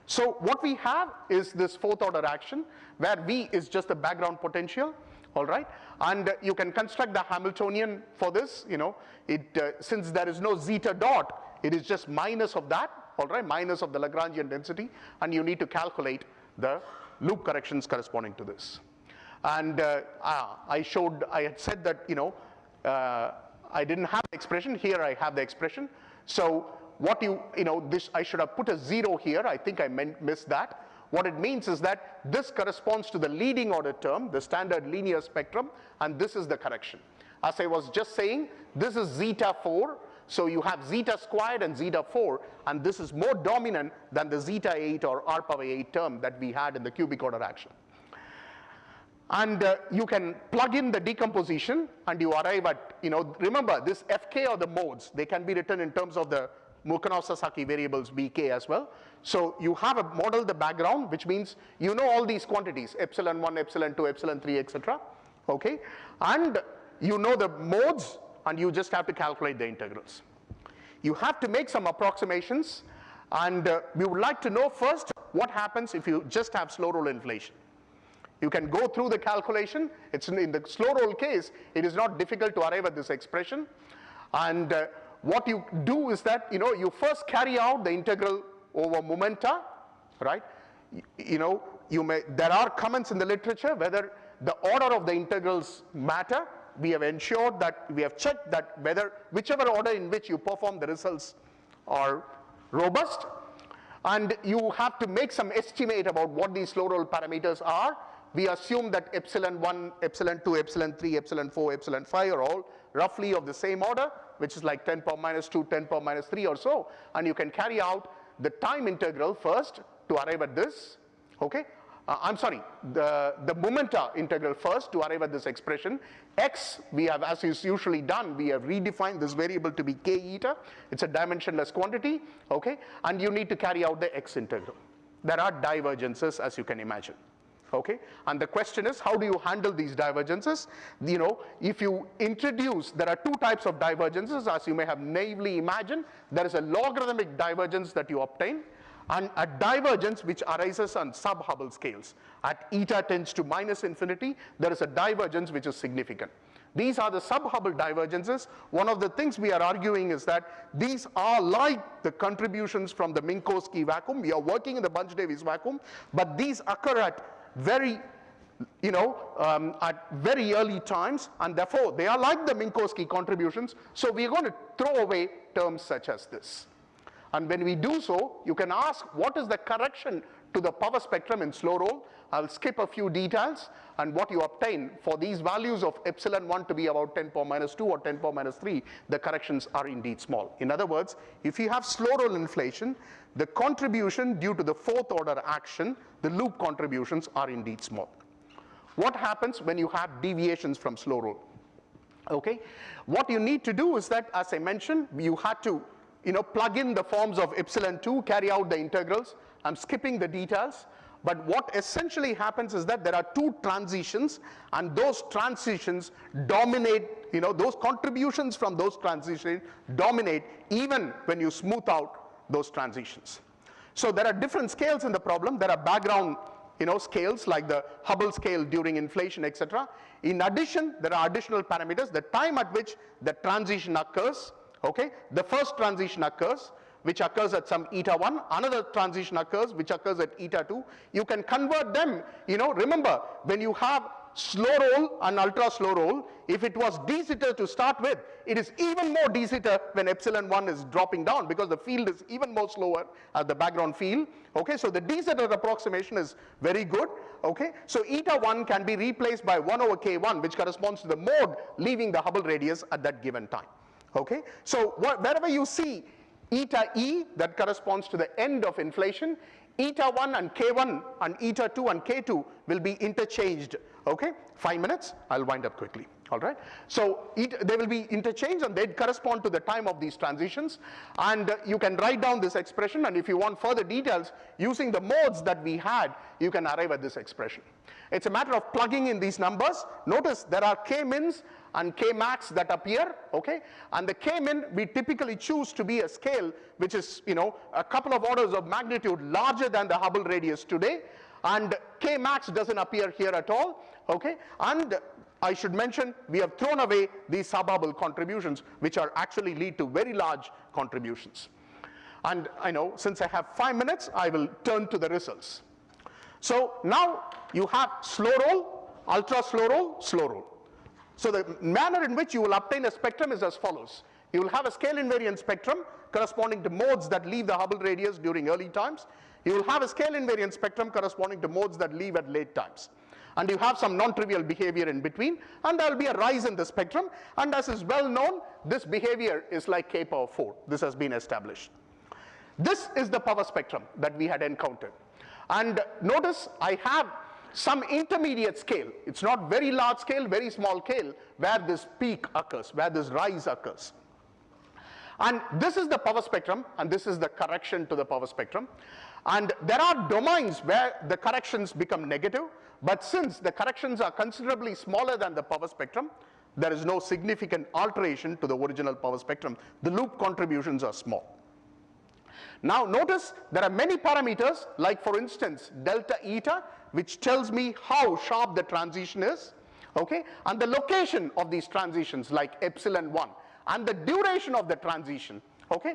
So what we have is this fourth order action where V is just the background potential, all right? And you can construct the Hamiltonian for this, since there is no zeta dot, it is just minus of that, all right, minus of the Lagrangian density, and you need to calculate the loop corrections corresponding to this. And I had said that, I didn't have the expression, here I have the expression. So what I should have put a 0 here, I think I missed that. What it means is that this corresponds to the leading order term, the standard linear spectrum, and this is the correction. As I was just saying, this is zeta 4, so you have zeta squared and zeta 4, and this is more dominant than the zeta 8 or r power 8 term that we had in the cubic order action. And you can plug in the decomposition and you arrive at, remember this Fk or the modes, they can be written in terms of the Mukhanov-Sasaki variables Bk as well. So you have a model the background, which means you know all these quantities, epsilon 1, epsilon 2, epsilon 3, etc. Okay, and you know the modes and you just have to calculate the integrals. You have to make some approximations, and we would like to know first what happens if you just have slow roll inflation. You can go through the calculation. It's in the slow roll case, it is not difficult to arrive at this expression. And what you do is that, you first carry out the integral over momenta, right? There are comments in the literature whether the order of the integrals matter. We have ensured that, we have checked that whichever order in which you perform the results are robust. And you have to make some estimate about what these slow roll parameters are. We assume that epsilon 1, epsilon 2, epsilon 3, epsilon 4, epsilon 5 are all roughly of the same order, which is like 10 power minus 2, 10 power minus 3 or so. And you can carry out the time integral first to arrive at this, okay? I'm sorry, the momenta integral first to arrive at this expression. X, we have, as is usually done, we have redefined this variable to be k eta. It's a dimensionless quantity, okay? And you need to carry out the X integral. There are divergences, as you can imagine. Okay, and the question is, how do you handle these divergences? If you introduce, there are two types of divergences, as you may have naively imagined. There is a logarithmic divergence that you obtain, and a divergence which arises on sub-Hubble scales. At eta tends to minus infinity, there is a divergence which is significant. These are the sub-Hubble divergences. One of the things we are arguing is that these are like the contributions from the Minkowski vacuum. We are working in the Bunch-Davies vacuum, but these occur at very early times, and therefore they are like the Minkowski contributions. So we are going to throw away terms such as this. And when we do so, you can ask, what is the correction to the power spectrum in slow roll? I'll skip a few details, and what you obtain for these values of epsilon 1 to be about 10 power minus 2 or 10 power minus 3, the corrections are indeed small. In other words, if you have slow roll inflation, the contribution due to the fourth order action, the loop contributions, are indeed small. What happens when you have deviations from slow roll? Okay, what you need to do is that, as I mentioned, you had to plug in the forms of epsilon 2, carry out the integrals. I'm skipping the details, but what essentially happens is that there are two transitions, and those transitions dominate, those contributions from those transitions dominate even when you smooth out those transitions. So there are different scales in the problem. There are background scales like the Hubble scale during inflation, etc. In addition, there are additional parameters, the time at which the transition occurs. Okay, the first transition occurs, which occurs at some eta 1, another transition occurs, which occurs at eta 2. You can convert them, remember, when you have slow roll and ultra slow roll, if it was d zeta to start with, it is even more d zeta when epsilon 1 is dropping down, because the field is even more slower as the background field. Okay, so the d zeta approximation is very good. Okay, so eta 1 can be replaced by 1 over k1, which corresponds to the mode leaving the Hubble radius at that given time. Okay, so wherever you see eta e, that corresponds to the end of inflation, eta 1 and k1 and eta 2 and k2 will be interchanged. Okay, 5 minutes, I'll wind up quickly. All right, so they will be interchanged, and they correspond to the time of these transitions. And you can write down this expression, and if you want further details, using the modes that we had, you can arrive at this expression. It's a matter of plugging in these numbers. Notice there are k-mins and k-max that appear, okay? And the k-min we typically choose to be a scale which is, a couple of orders of magnitude larger than the Hubble radius today, and k-max doesn't appear here at all, okay? And I should mention, we have thrown away these sub-Hubble contributions, which are actually lead to very large contributions. And I know, since I have 5 minutes, I will turn to the results. So now you have slow roll, ultra slow roll, slow roll. So the manner in which you will obtain a spectrum is as follows. You will have a scale invariant spectrum corresponding to modes that leave the Hubble radius during early times. You will have a scale invariant spectrum corresponding to modes that leave at late times. And you have some non-trivial behavior in between, and there will be a rise in the spectrum. And as is well known, this behavior is like k power 4. This has been established. This is the power spectrum that we had encountered. And notice I have some intermediate scale. It's not very large scale, very small scale, where this peak occurs, where this rise occurs. And this is the power spectrum, and this is the correction to the power spectrum. And there are domains where the corrections become negative, but since the corrections are considerably smaller than the power spectrum, there is no significant alteration to the original power spectrum. The loop contributions are small. Now notice there are many parameters, like for instance delta eta, which tells me how sharp the transition is, okay, and the location of these transitions, like epsilon 1, and the duration of the transition, okay,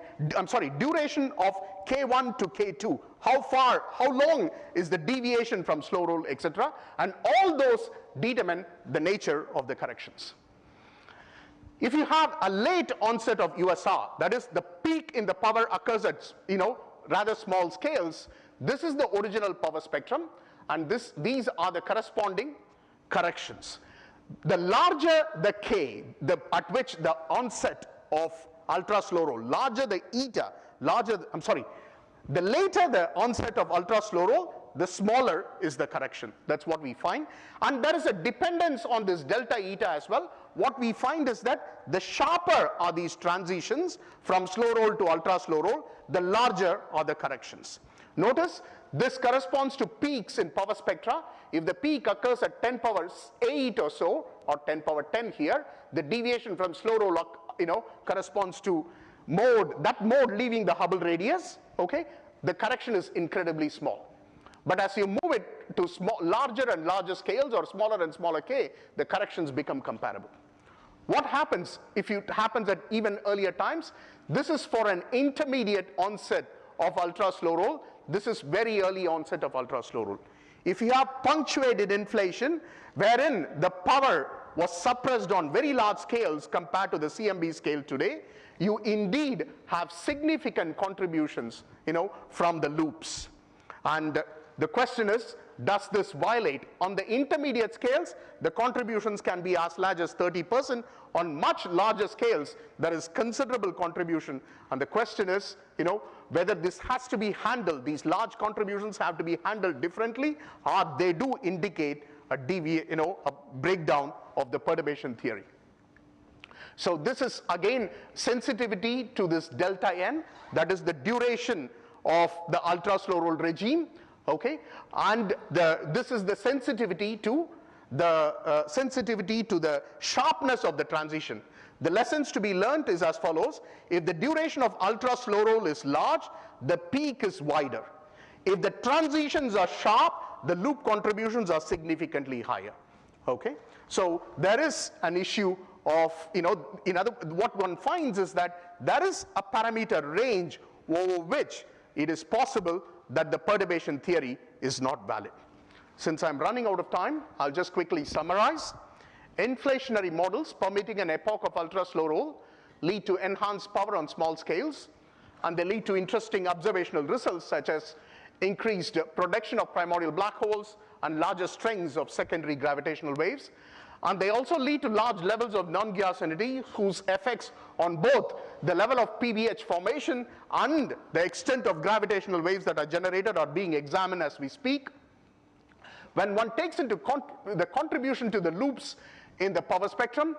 duration of K1 to K2, how long is the deviation from slow roll, etc., and all those determine the nature of the corrections. If you have a late onset of USR, that is the peak in the power occurs at, rather small scales, this is the original power spectrum, and these are the corresponding corrections. The larger the K, at which the onset of ultra slow roll, larger the eta, the later the onset of ultra slow roll, the smaller is the correction. That's what we find. And there is a dependence on this delta eta as well. What we find is that the sharper are these transitions from slow roll to ultra slow roll, the larger are the corrections. Notice this corresponds to peaks in power spectra. If the peak occurs at 10 power 8 or so, or 10 power 10 here, the deviation from slow roll, corresponds to that mode leaving the Hubble radius, okay? The correction is incredibly small. But as you move it to larger and larger scales, or smaller and smaller K, the corrections become comparable. What happens if it happens at even earlier times? This is for an intermediate onset of ultra slow roll. This is very early onset of ultra slow roll. If you have punctuated inflation, wherein the power was suppressed on very large scales compared to the CMB scale today, you indeed have significant contributions, from the loops. And the question is, does this violate? On the intermediate scales, the contributions can be as large as 30%. On much larger scales, there is considerable contribution. And the question is, whether this has to be handled, these large contributions have to be handled differently, or they do indicate a breakdown of the perturbation theory. So this is again sensitivity to this delta n, that is the duration of the ultra slow roll regime, okay, and this is the sensitivity to the sharpness of the transition. The lessons to be learned is as follows: if the duration of ultra slow roll is large, the peak is wider. If the transitions are sharp, the loop contributions are significantly higher. Okay, so there is an issue of, what one finds is that there is a parameter range over which it is possible that the perturbation theory is not valid. Since I'm running out of time, I'll just quickly summarize. Inflationary models permitting an epoch of ultra slow roll lead to enhanced power on small scales, and they lead to interesting observational results such as increased production of primordial black holes and larger strengths of secondary gravitational waves. And they also lead to large levels of non-Gaussianity, whose effects on both the level of PBH formation and the extent of gravitational waves that are generated are being examined as we speak. When one takes into the contribution to the loops in the power spectrum,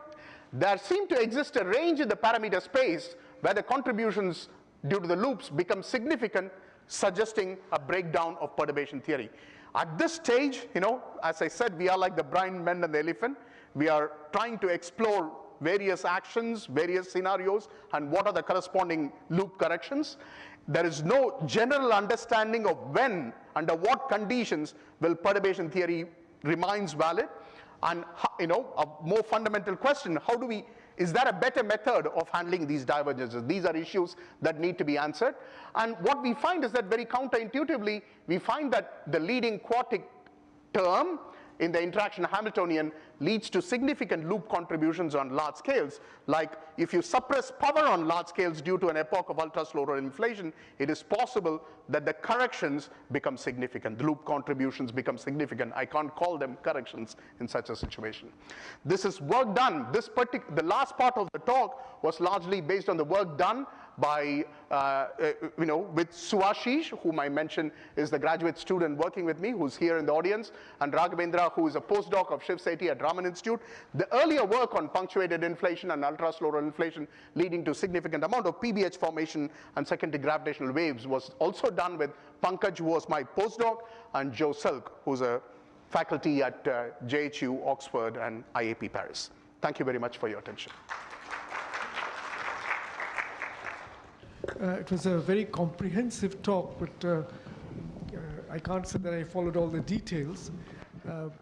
there seems to exist a range in the parameter space where the contributions due to the loops become significant, suggesting a breakdown of perturbation theory. At this stage, as I said, we are like the blind men and the elephant. We are trying to explore various actions, various scenarios, and what are the corresponding loop corrections. There is no general understanding of when, under what conditions will perturbation theory remains valid. And a more fundamental question, is there a better method of handling these divergences? These are issues that need to be answered. And what we find is that very counterintuitively, we find that the leading quartic term in the interaction Hamiltonian leads to significant loop contributions on large scales. Like if you suppress power on large scales due to an epoch of ultra slow roll inflation, it is possible that the corrections become significant. The loop contributions become significant. I can't call them corrections in such a situation. This is work done. The last part of the talk was largely based on the work done by, with Suashish, whom I mentioned is the graduate student working with me, who's here in the audience, and Raghavendra, who is a postdoc of Shiv Sethi at Raman Institute. The earlier work on punctuated inflation and ultra-slow inflation leading to significant amount of PBH formation and secondary gravitational waves was also done with Pankaj, who was my postdoc, and Joe Silk, who's a faculty at JHU, Oxford, and IAP Paris. Thank you very much for your attention. It was a very comprehensive talk, but I can't say that I followed all the details.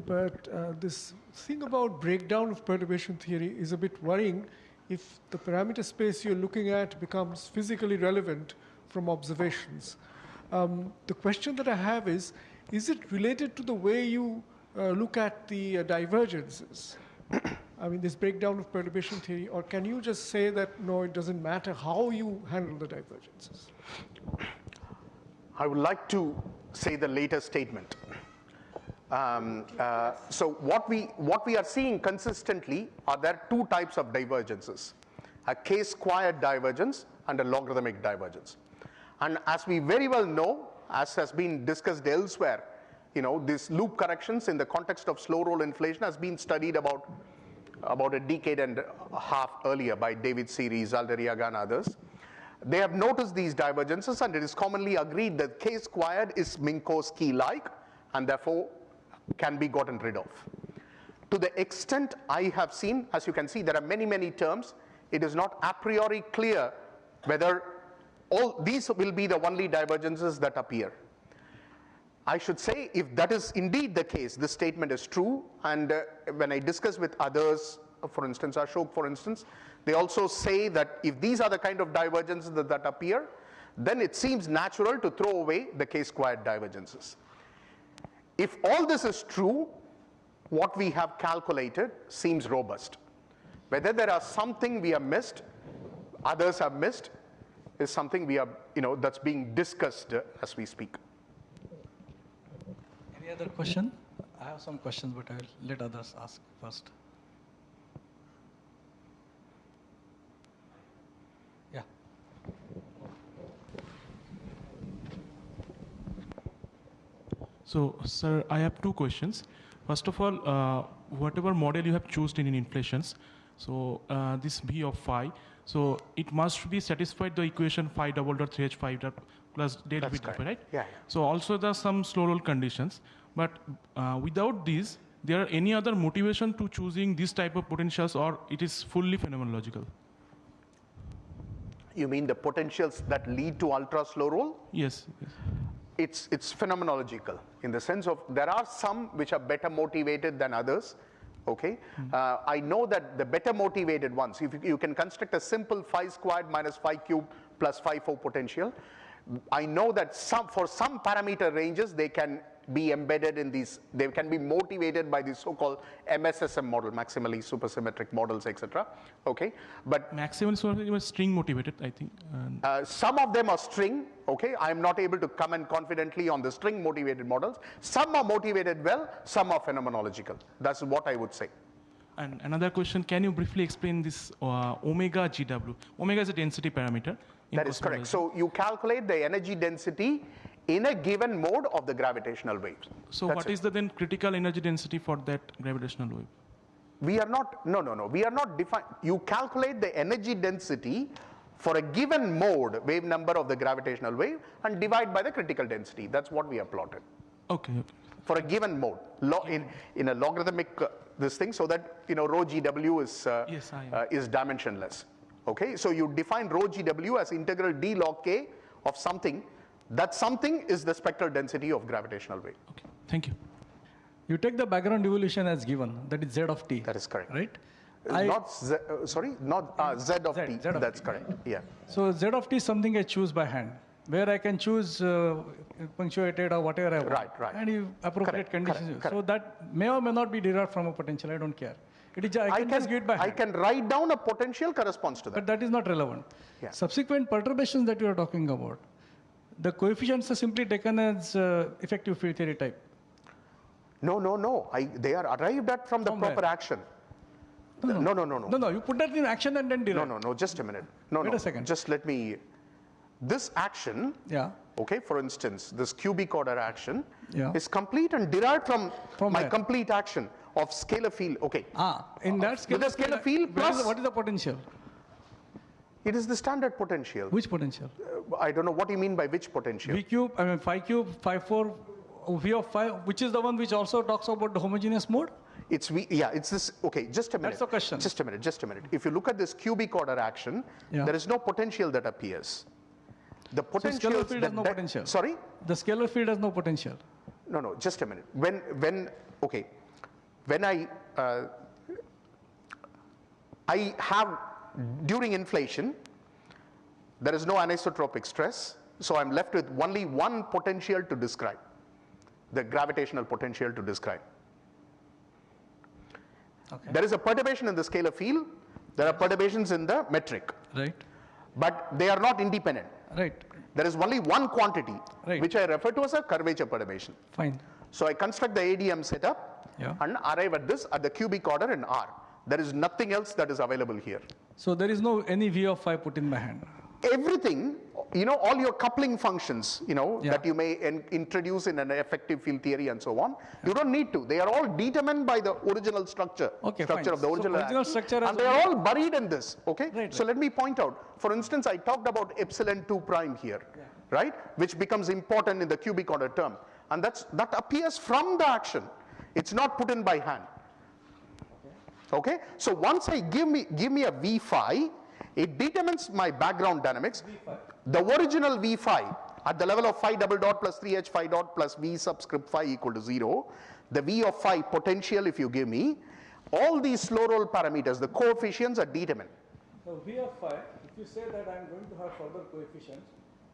But this thing about breakdown of perturbation theory is a bit worrying if the parameter space you're looking at becomes physically relevant from observations. The question that I have is it related to the way you look at the divergences? I mean, this breakdown of perturbation theory, or can you just say that, no, it doesn't matter how you handle the divergences? I would like to say the later statement. So what we are seeing consistently are there two types of divergences, a k-squared divergence and a logarithmic divergence. And as we very well know, as has been discussed elsewhere, these loop corrections in the context of slow roll inflation has been studied about a decade and a half earlier by David Series, Alderiaga, and others. They have noticed these divergences, and it is commonly agreed that k-squared is Minkowski-like and therefore can be gotten rid of. To the extent I have seen, as you can see, there are many, many terms. It is not a priori clear whether all these will be the only divergences that appear. I should say, if that is indeed the case, this statement is true, and when I discuss with others, for instance, Ashok, for instance, they also say that if these are the kind of divergences that appear, then it seems natural to throw away the k-squared divergences. If all this is true, what we have calculated seems robust. Whether there are something we have missed, others have missed, is something we are, that's being discussed as we speak. Any other question? I have some questions, but I will let others ask first. Yeah. So, sir, I have two questions. First of all, whatever model you have chosen in inflations, so this V of phi, so it must be satisfied the equation phi double dot 3h phi dot plus del V dot, right? Yeah. So also there are some slow roll conditions, but without these, there are any other motivation to choosing this type of potentials, or it is fully phenomenological? You mean the potentials that lead to ultra slow roll? Yes. It's phenomenological in the sense of there are some which are better motivated than others. Okay, I know that the better motivated ones, if you can construct a simple phi squared minus phi cubed plus phi 4 potential, I know that for some parameter ranges they can be embedded in these, they can be motivated by these so-called MSSM model, maximally supersymmetric models, etc. Okay, but Maximal sort of string motivated, I think. some of them are string. Okay, I am not able to comment confidently on the string motivated models. Some are motivated well, some are phenomenological. That's what I would say. And another question, can you briefly explain this omega GW? Omega is a density parameter. That is correct. So you calculate the energy density in a given mode of the gravitational waves. So what is the then critical energy density for that gravitational wave? We are not, no. We are not defined. You calculate the energy density for a given mode, wave number of the gravitational wave, and divide by the critical density. That's what we have plotted. Okay. For a given mode, in a logarithmic this thing, so that rho GW is dimensionless. Okay, so you define rho GW as integral d log k of something. That something is the spectral density of gravitational wave. Okay, thank you. You take the background evolution as given, that is z of t. That is correct. Right? Not z, not z of t. That's correct. Right? Yeah. So z of t is something I choose by hand, where I can choose punctuated or whatever I want. Right. And you appropriate conditions. Correct. So that may or may not be derived from a potential. I don't care. It is, I can just give it by hand. I can write down a potential corresponds to that. But that is not relevant. Yeah. Subsequent perturbations that you are talking about, the coefficients are simply taken as effective field theory type. No. They are arrived at from the proper where? action. No, you put that in action and then derive. No, just a minute. Wait a second. Just let me, this action, Yeah. okay, for instance, this cubic order action Yeah. is complete and derived from my where? complete action of scalar field, okay. In that With the scalar scalar field plus, what is the potential? it is the standard potential. Which potential? I don't know what you mean by which potential. V cube, phi cube, phi 4, V of phi, which is the one which also talks about the homogeneous mode? It's it's this, okay, just a minute. That's the question. Just a minute. If you look at this cubic order action, Yeah. there is no potential that appears. The So potential. scalar field has no potential. Sorry? The scalar field has no potential. No, just a minute. When I have, during inflation, there is no anisotropic stress, so I'm left with only one potential to describe, the gravitational potential to describe. Okay. There is a perturbation in the scalar field, there are perturbations in the metric, Right. but they are not independent. Right. There is only one quantity, Right. which I refer to as a curvature perturbation. Fine. So I construct the ADM setup Yeah. and arrive at this at the cubic order in R. There is nothing else that is available here. So there is no any V of phi put in my hand. Everything, all your coupling functions, Yeah. that you may introduce in an effective field theory and so on, you don't need to. They are all determined by the original structure, Okay, structure fine. of the So original original action. structure has and they are all buried in this, okay? Right, So let me point out, for instance, I talked about epsilon 2 prime here, right? Which becomes important in the cubic order term. And that appears from the action. It's not put in by hand. Okay? So once I give me a V phi, it determines my background dynamics. The original V phi at the level of phi double dot plus 3h phi dot plus V subscript phi equal to 0, the V of phi potential if you give me, all these slow roll parameters, the coefficients are determined. So V of phi, if you say that I am going to have further coefficients,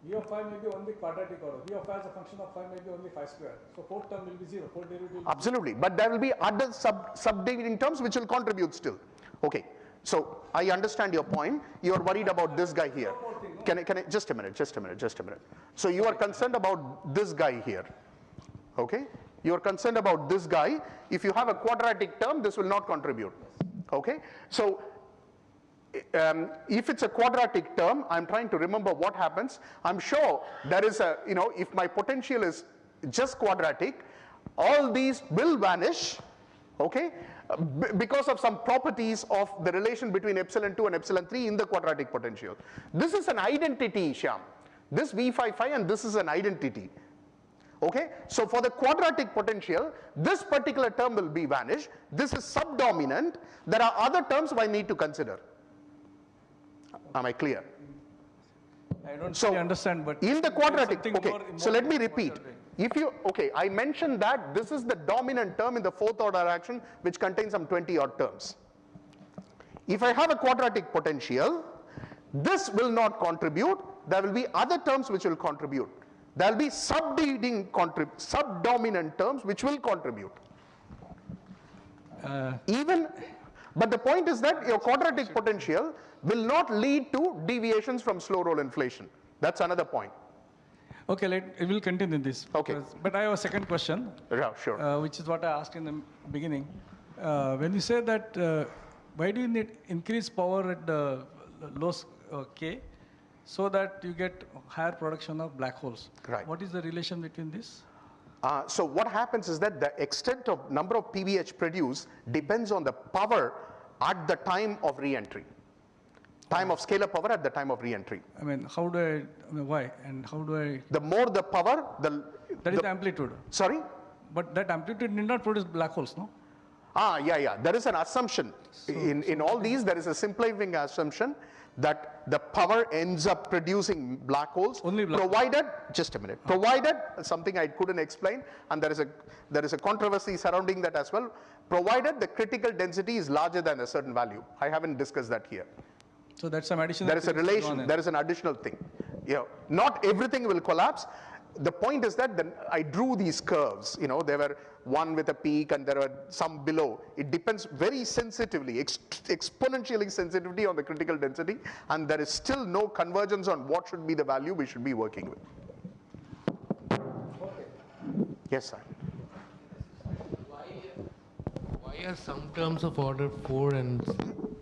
V of phi may be only quadratic order. V of phi as a function of phi may be only phi square. So fourth term will be 0. Fourth derivative will be Absolutely, but there will be other subdividing terms which will contribute still. Okay, so I understand your point. You are worried about this guy here. Can I, just a minute. So you are concerned about this guy here. Okay, you are concerned about this guy. If you have a quadratic term, this will not contribute. Okay, so if it's a quadratic term, I'm trying to remember what happens. I'm sure there is a, if my potential is just quadratic, all these will vanish, okay, because of some properties of the relation between epsilon 2 and epsilon 3 in the quadratic potential. This is an identity, Shyam. This V phi phi and this is an identity. Okay, so for the quadratic potential, this particular term will be vanished. This is subdominant. There are other terms I need to consider. Am I clear? I don't So, really understand, but in the quadratic, something okay, more so let me important repeat. what you're doing. If you, okay, I mentioned that this is the dominant term in the fourth order action which contains some 20 odd terms. If I have a quadratic potential, this will not contribute. There will be other terms which will contribute. There will be subdominant terms which will contribute. But the point is that your quadratic potential will not lead to deviations from slow roll inflation. That's another point. Okay, we'll continue this. Okay. But I have a second question, Yeah, sure. which is what I asked in the beginning. When you say that, why do you need increased power at the low K so that you get higher production of black holes? Right. What is the relation between this? So what happens is that the extent of number of PVH produced depends on the power at the time of re-entry. Time of scalar power at the time of re-entry. I mean, why? And how do I... The more the power, That is the amplitude. Sorry? But that amplitude need not produce black holes, no? Yeah. There is an assumption. In all these, there is a simplifying assumption that the power ends up producing black holes. Only black provided, just a minute, provided, something I couldn't explain, and there is a controversy surrounding that as well, provided the critical density is larger than a certain value. I haven't discussed that here. So that's some additional... There is a relation, there is an additional thing. Not everything will collapse. The point is that I drew these curves, there were one with a peak and there were some below. It depends very sensitively, exponentially sensitivity on the critical density, and there is still no convergence on what should be the value we should be working with. Okay. Yes, sir. Why Why are some terms of order 4 and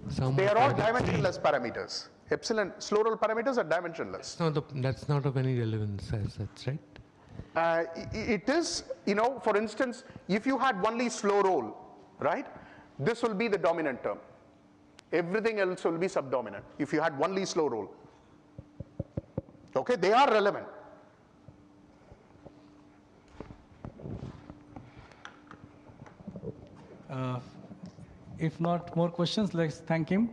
some They of are all order 3? dimensionless parameters. Epsilon, slow roll parameters are dimensionless. That's not of any relevance as such, right? It is, for instance, if you had only slow roll, right, this will be the dominant term. Everything else will be subdominant if you had only slow roll. Okay, they are relevant. If not more questions, let's thank him.